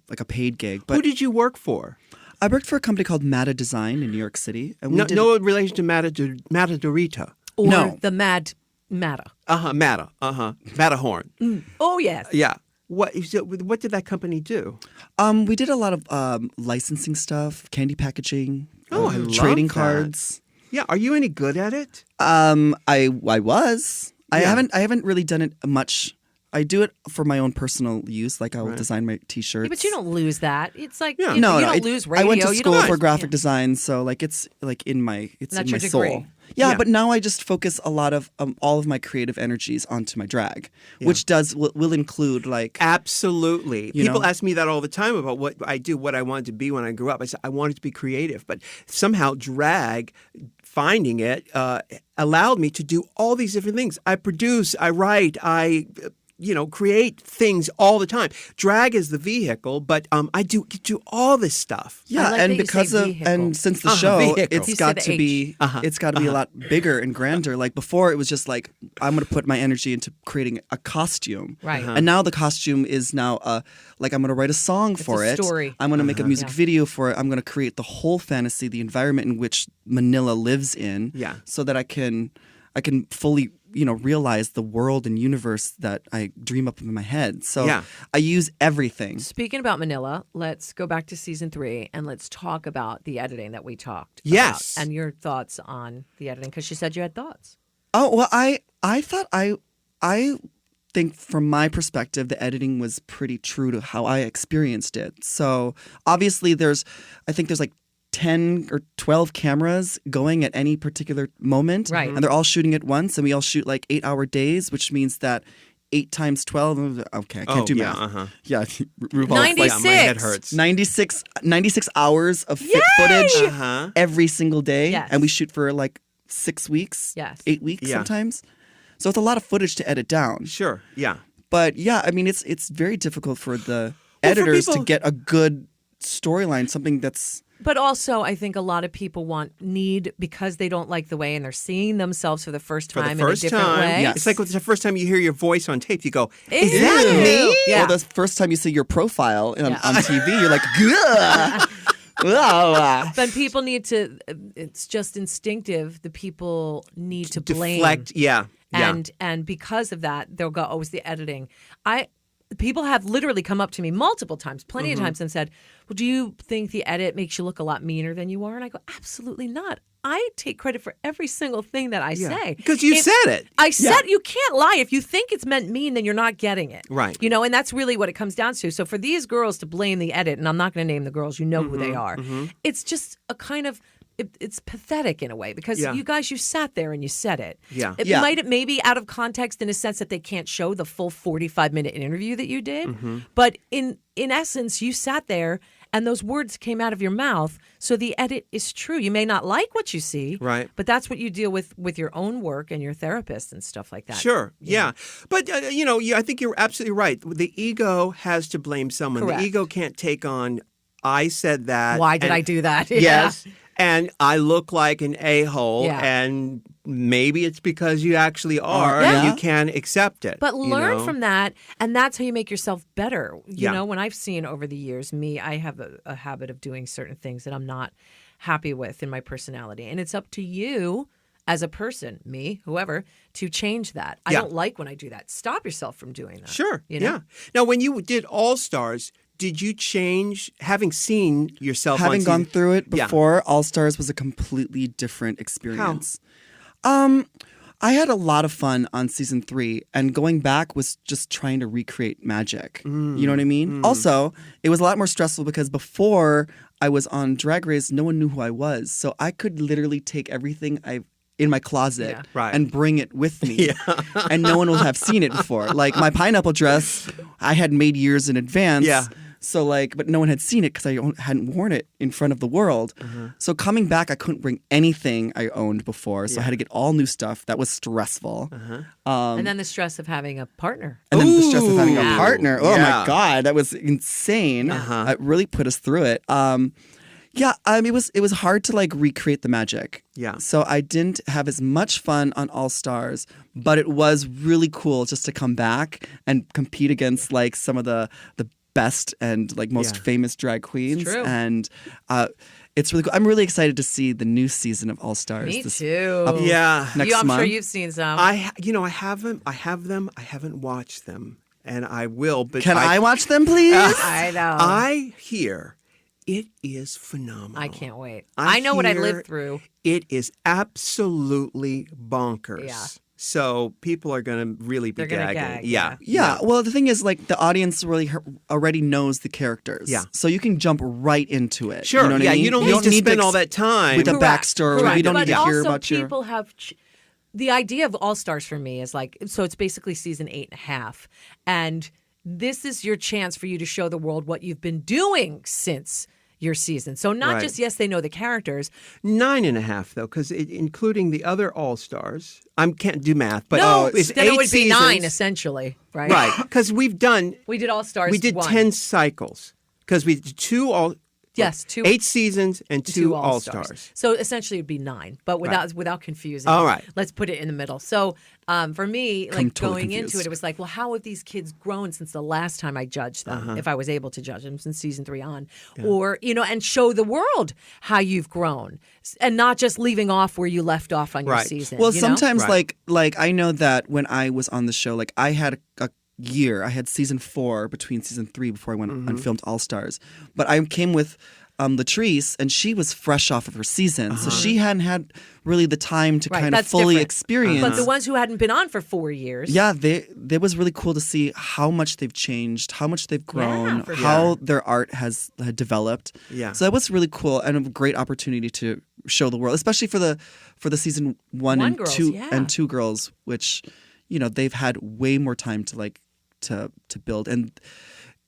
like a paid gig. But Who did you work for? I worked for a company called Mata Design in New York City. And we did No relation to Matadorita. or no. the Mad Matta. Matterhorn. Oh, yes. Yeah. What did that company do? We did a lot of licensing stuff, candy packaging, Oh, I love trading that. cards. Yeah. Are you any good at it? I was. I Yeah. haven't really done it much. I do it for my own personal use, like I'll design my T-shirts. Yeah, but you don't lose that. It's like Yeah. you No, don't no. lose radio. I went to You school don't- for graphic design, so like it's like in my That's in your my degree. soul. Yeah, Yeah. but now I just focus a lot of all of my creative energies onto my drag, which will include like Absolutely. You People know? ask me that all the time about what I do, what I wanted to be when I grew up. I said I wanted to be creative, but somehow drag, finding it, allowed me to do all these different things. I produce, I write, I create things all the time. Drag is the vehicle, but I do all this stuff. Yeah, I like that and you because say of vehicle. and since the show, vehicle. it's You got said to be it's got to be a lot bigger and grander. Like before, it was just like I'm going to put my energy into creating a costume, Right. And now the costume is now like I'm going to write a song for a it. story. I'm going to make a music Yeah. video for it. I'm going to create the whole fantasy, the environment in which Manila lives in, Yeah. so that I can fully realize the world and universe that I dream up in my head. So Yeah. I use everything. Speaking about Manila, let's go back to season 3 and let's talk about the editing that we talked Yes. about and your thoughts on the editing, because she said you had thoughts. Oh, well, I thought I think from my perspective, the editing was pretty true to how I experienced it. So obviously I think there's like 10 or 12 cameras going at any particular moment. Right. And they're all shooting at once, and we all shoot like 8-hour days, which means that 8 times 12. Okay, I can't do yeah, math. Yeah, RuPaul's 96. My head hurts. 96 hours of fit Yay! footage Uh-huh. every single day. Yes. And we shoot for like 6 weeks, Yes. 8 weeks Yeah. sometimes. So it's a lot of footage to edit down. Sure. Yeah. But yeah, I mean, it's very difficult for the Well, for editors to people- get a good storyline, something that's But also, I think a lot of people need because they don't like the way and they're seeing themselves for the first For time the first in a different time, way. Yes. it's like it's the first time you hear your voice on tape. You go, "Is Ew. that me?" Yeah. or the first time you see your profile Yeah. on TV, you're like, "Gah." Wow. But people need to. It's just instinctive. The people need to blame. Deflect. Yeah. Yeah. And because of that, they'll go, "Oh, it's the editing." People have literally come up to me multiple times, plenty Mm-hmm. of times, and said, "Well, do you think the edit makes you look a lot meaner than you are?" And I go, "Absolutely not. I take credit for every single thing that I say Because you said it. I said you can't lie. If you think it's meant mean, then you're not getting it. Right. And that's really what it comes down to. So for these girls to blame the edit, and I'm not going to name the girls, who Mm-hmm, they are, it's just a kind of. It's pathetic in a way because Yeah. you guys, you sat there and you said it. Yeah. It Yeah. might maybe out of context in a sense that they can't show the full 45-minute interview that you did. Mm-hmm. But in essence, you sat there and those words came out of your mouth. So the edit is true. You may not like what you see. Right. But that's what you deal with your own work and your therapist and stuff like that. Sure. Yeah. But, I think you're absolutely right. The ego has to blame someone. Correct. The ego can't take on, I said that. Why did and- I do that? Yes. And I look like an a-hole, Yeah. and maybe it's because you actually are, Yeah. and you can accept it. But learn know? from that, and that's how you make yourself better. You Yeah. know, when I've seen over the years, I have a habit of doing certain things that I'm not happy with in my personality. And it's up to you as a person, me, whoever, to change that. I Yeah. don't like when I do that. Stop yourself from doing that. Sure. You know? Yeah. Now, when you did All Stars, did you change, having seen yourself Having on gone TV? through it Yeah. before, All Stars was a completely different experience. I had a lot of fun on season 3, and going back was just trying to recreate magic. You know what I mean? Also, it was a lot more stressful because before I was on Drag Race, no one knew who I was. So I could literally take everything in my closet Yeah. Right. and bring it with me. And no one will have seen it before. Like my pineapple dress, I had made years in advance. Yeah. So but no one had seen it because I hadn't worn it in front of the world. So coming back, I couldn't bring anything I owned before. So I had to get all new stuff. That was stressful. And then the stress of having a partner. And then the stress of having a Ooh. partner. Oh Yeah. my God, that was insane. It really put us through it. It was hard to recreate the magic. Yeah. So I didn't have as much fun on All Stars, but it was really cool just to come back and compete against some of the best and most Yeah. famous drag queens. true. And it's really cool. I'm really excited to see the new season of All Stars. Me too. Yeah. Next I'm month. sure you've seen some. I haven't. I have them. I haven't watched them, and I will. But Can I watch them, please? I know. I hear it is phenomenal. I can't wait. I I know what I hear lived through. It is absolutely bonkers. Yeah. So people are going to really be They're gonna gagging. gag, Yeah. Yeah, well, the thing is, the audience really already knows the characters. Yeah. So you can jump right into it. Sure. You know what I yeah. mean? You don't need to spend all that time. with the Correct, backstory. correct. We don't But need to hear also about your. people have. The idea of All Stars for me is so it's basically season 8.5, and this is your chance for you to show the world what you've been doing since your season. So not Right. just, yes, they know the characters. 9.5 though, because including the other All Stars. I can't do math, but No, it's then 8 it would be 9 seasons. essentially, right? Right, because we've done. We did All Stars. We did 1. 10 cycles because we did 8 seasons and 2 All Stars. So essentially, it'd be 9, but without confusing. All right. Let's put it in the middle. So for me, I'm like totally going confused. into it, it was like, well, how have these kids grown since the last time I judged them, if I was able to judge them since season 3 on, or and show the world how you've grown, and not just leaving off where you left off on your Right. season. Well, you know? sometimes Right. like I know that when I was on the show, like I had a year. I had season 4 between season 3 before I went and filmed All Stars. But I came with Latrice, and she was fresh off of her season, so she hadn't had really the time to Right, kind of that's fully different. experience. But the ones who hadn't been on for 4 years, Yeah, it was really cool to see how much they've changed, how much they've grown, for how their art had developed. Yeah. So that was really cool and a great opportunity to show the world, especially for the season 1 and girls, 2 yeah. and 2 girls, which they've had way more time to build. And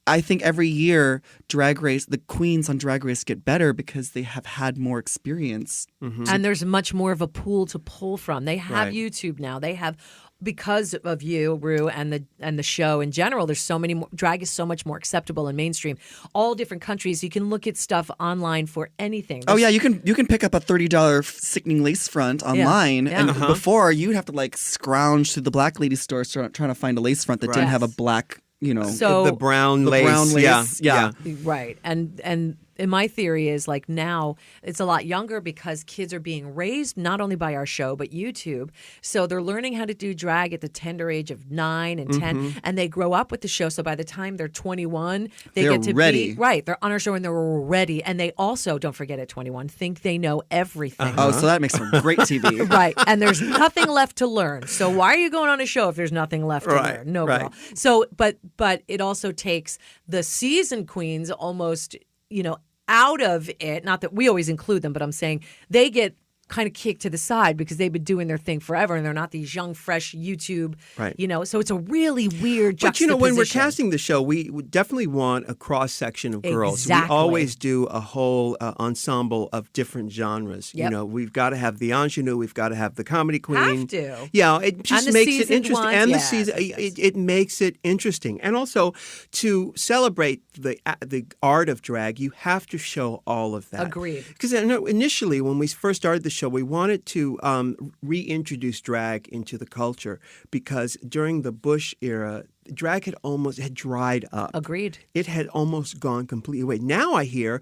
I think every year the queens on Drag Race get better because they have had more experience. and there's much more of a pool to pull from. They have Right. YouTube now. They have, because of you, Rue, and the show in general. There's so many more, drag is so much more acceptable and mainstream. All different countries, you can look at stuff online for anything. Oh yeah, you can pick up a $30 sickening lace front online, Yeah. and before you'd have to like scrounge through the black lady store trying to find a lace front that didn't Right. have a black, So the brown the lace. brown lace, Yeah. Right. And my theory is like now it's a lot younger because kids are being raised not only by our show but YouTube. So they're learning how to do drag at the tender age of 9 and 10 and they grow up with the show. So by the time they're 21, They're get to ready. be right. They're on our show and they're ready. And they also, don't forget at 21, think they know everything. Oh, so that makes for great TV. Right. And there's nothing left to learn. So why are you going on a show if there's nothing left to Right, learn? No, right. girl. So, but it also takes the seasoned queens almost, out of it. Not that we always include them, but I'm saying they get kind of kicked to the side because they've been doing their thing forever and they're not these young, fresh YouTube, Right. So it's a really weird But juxtaposition. when we're casting the show, we would definitely want a cross section of girls. Exactly. We always do a whole ensemble of different genres. Yep. We've got to have the ingenue, we've got to have the comedy queen. Have to. Yeah, it just the makes it seasoned interesting. ones, And the yes, season, yes, yes. it makes it interesting. And also to celebrate the art of drag, you have to show all of that. Agreed. Because initially, when we first started the show, we wanted to reintroduce drag into the culture because during the Bush era, drag had dried up. Agreed. It had almost gone completely away. Now I hear,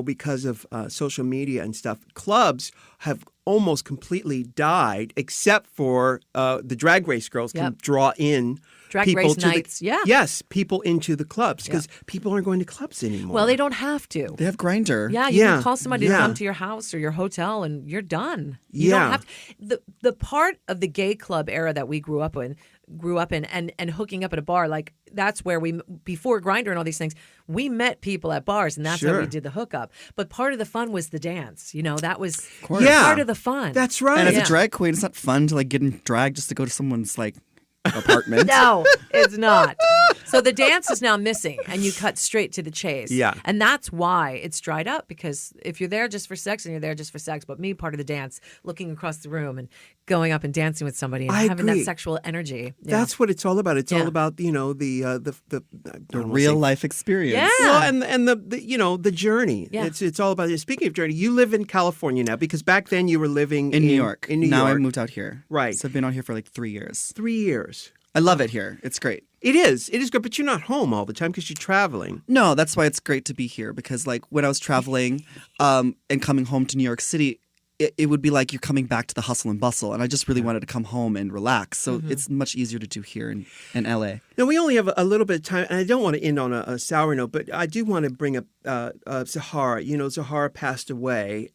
because of social media and stuff, clubs have almost completely died, except for the Drag Race girls can Yep. draw in Drag people race to nights, yeah. Yes, people into the clubs because people aren't going to clubs anymore. Well, they don't have to. They have Grinder. Yeah, you Yeah, can call somebody to yeah. come to your house or your hotel, and you're done. You Yeah. don't have to, the part of the gay club era that we grew up in, and hooking up at a bar, like that's where we, before Grindr and all these things, we met people at bars, and that's how Sure. we did the hookup. But part of the fun was the dance. That was Yeah. part of the fun. That's right. And as Yeah. a drag queen, it's not fun to like get in drag just to go to someone's like apartment. No, it's not. So the dance is now missing, and you cut straight to the chase. Yeah. And that's why it's dried up, because if you're there just for sex, and you're there just for sex, but me, part of the dance, looking across the room and going up and dancing with somebody and I having agree. that sexual energy. Yeah. That's what it's all about. It's all Yeah. about the The real life experience. Yeah. Well, and the journey. Yeah. It's all about it. Speaking of journey, you live in California now because back then you were living In New York. In New now York. I moved out here. Right. So I've been out here for like 3 years. 3 years. I love it here. It's great. It is good, but you're not home all the time because you're traveling. No, that's why it's great to be here because like when I was traveling and coming home to New York City, it would be like you're coming back to the hustle and bustle. And I just really wanted to come home and relax. So it's much easier to do here in LA. Now, we only have a little bit of time, and I don't want to end on a sour note, but I do want to bring up Sahara. Sahara passed away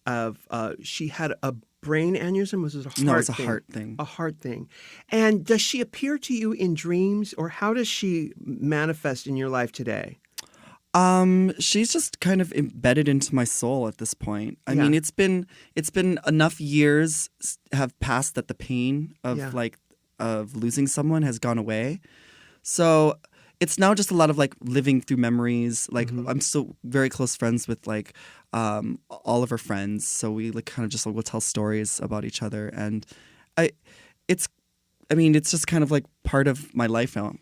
she had a brain aneurysm. Was it a heart No, it's a thing? heart thing. A heart thing. And does she appear to you in dreams, or how does she manifest in your life today? She's just kind of embedded into my soul at this point. I Yeah. mean, it's been enough years have passed that the pain of Yeah. of losing someone has gone away. So it's now just a lot of like living through memories. Like I'm still very close friends with like all of her friends, so we like kind of just like will tell stories about each other, and it's just kind of like part of my life now.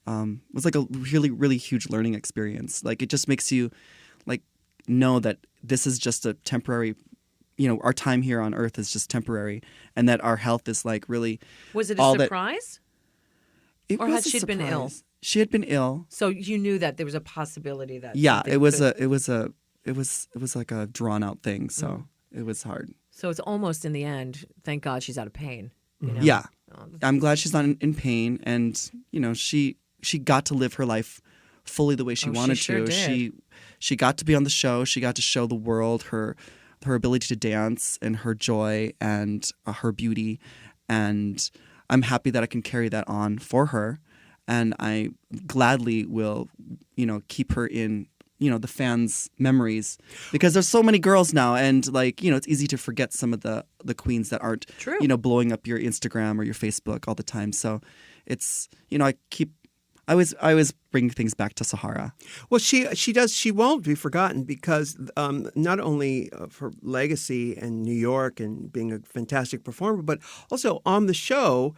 It was like a really, really huge learning experience. Like it just makes you like know that this is just a temporary, our time here on Earth is just temporary, and that our health is like really. Was it a surprise? Or had she been ill? She had been ill. So you knew that there was a possibility that. Yeah, it was like a drawn out thing. So it was hard. So it's almost in the end. Thank God she's out of pain. Yeah, I'm glad she's not in pain, and she got to live her life fully the way she wanted she sure to. did. She got to be on the show. She got to show the world her ability to dance and her joy and her beauty, and I'm happy that I can carry that on for her, and I gladly will, keep her in, the fans' memories, because there's so many girls now, and like, it's easy to forget some of the queens that aren't, True. Blowing up your Instagram or your Facebook all the time. So it's, I always bring things back to Sahara. Well, she won't be forgotten, because not only of her legacy in New York and being a fantastic performer, but also on the show,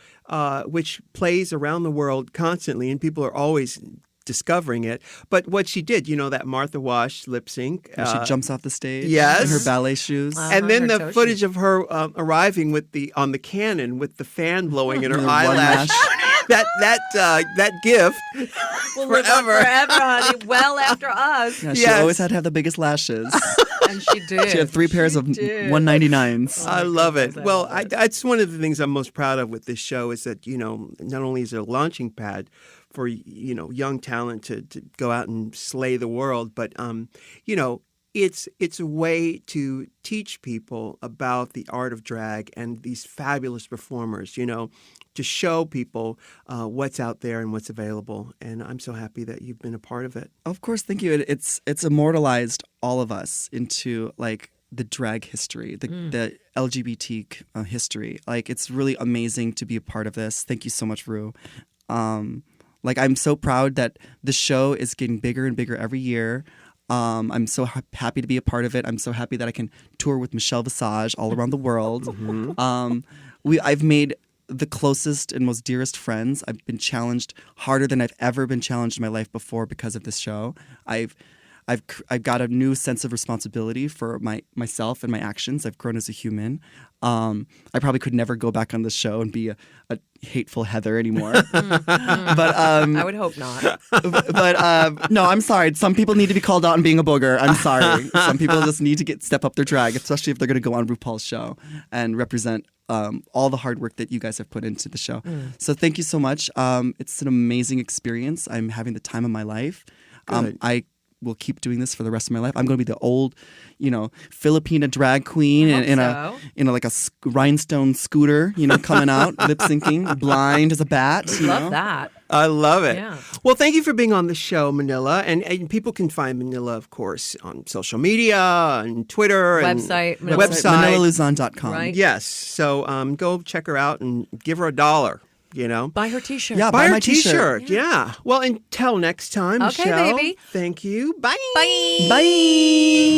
which plays around the world constantly, and people are always discovering it. But what she did, that Martha Wash lip sync. She jumps off the stage yes. in her ballet shoes. And then the Toshi. footage of her arriving on the cannon with the fan blowing in her One eyelash. That gift We'll live on forever, honey. Well after us. Yeah, she Yes. always had to have the biggest lashes. And she did. She had 3 pairs of did. 199s. I love it. I Well, love it. it's one of the things I'm most proud of with this show is that, not only is it a launching pad for, young talent to go out and slay the world, but, it's a way to teach people about the art of drag and these fabulous performers, to show people what's out there and what's available. And I'm so happy that you've been a part of it. Of course, thank you. It's immortalized all of us into like the drag history, the LGBT history. Like it's really amazing to be a part of this. Thank you so much, Ru. Like I'm so proud that the show is getting bigger and bigger every year. I'm so happy to be a part of it. I'm so happy that I can tour with Michelle Visage all around the world. I've made the closest and most dearest friends. I've been challenged harder than I've ever been challenged in my life before because of this show. I've got a new sense of responsibility for myself and my actions. I've grown as a human. I probably could never go back on the show and be a hateful Heather anymore. But I would hope not. But no, I'm sorry. Some people need to be called out on being a booger. I'm sorry. Some people just need to step up their drag, especially if they're going to go on RuPaul's show and represent all the hard work that you guys have put into the show. So thank you so much. It's an amazing experience. I'm having the time of my life. I will keep doing this for the rest of my life. I'm going to be the old, Filipina drag queen in a rhinestone scooter, coming out, lip syncing, blind as a bat. Love that. I love it. Yeah. Well, thank you for being on the show, Manila. And people can find Manila, of course, on social media, and Twitter. Website, and Manila- ManilaLuzon.com. Right. Yes. So go check her out and give her $1. Buy her t-shirt. Yeah, Buy her my t-shirt. Yeah. Well, until next time, Okay, Michelle. baby. Thank you. Bye. Bye. Bye.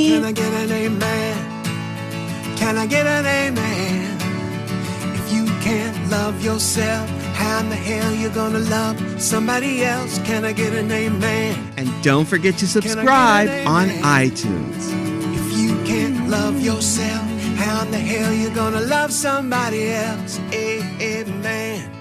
Can I get an amen? Can I get an amen? If you can't love yourself, how in the hell you gonna love somebody else? Can I get an amen? And don't forget to subscribe on iTunes. If you can't love yourself, how in the hell you gonna love somebody else? Amen.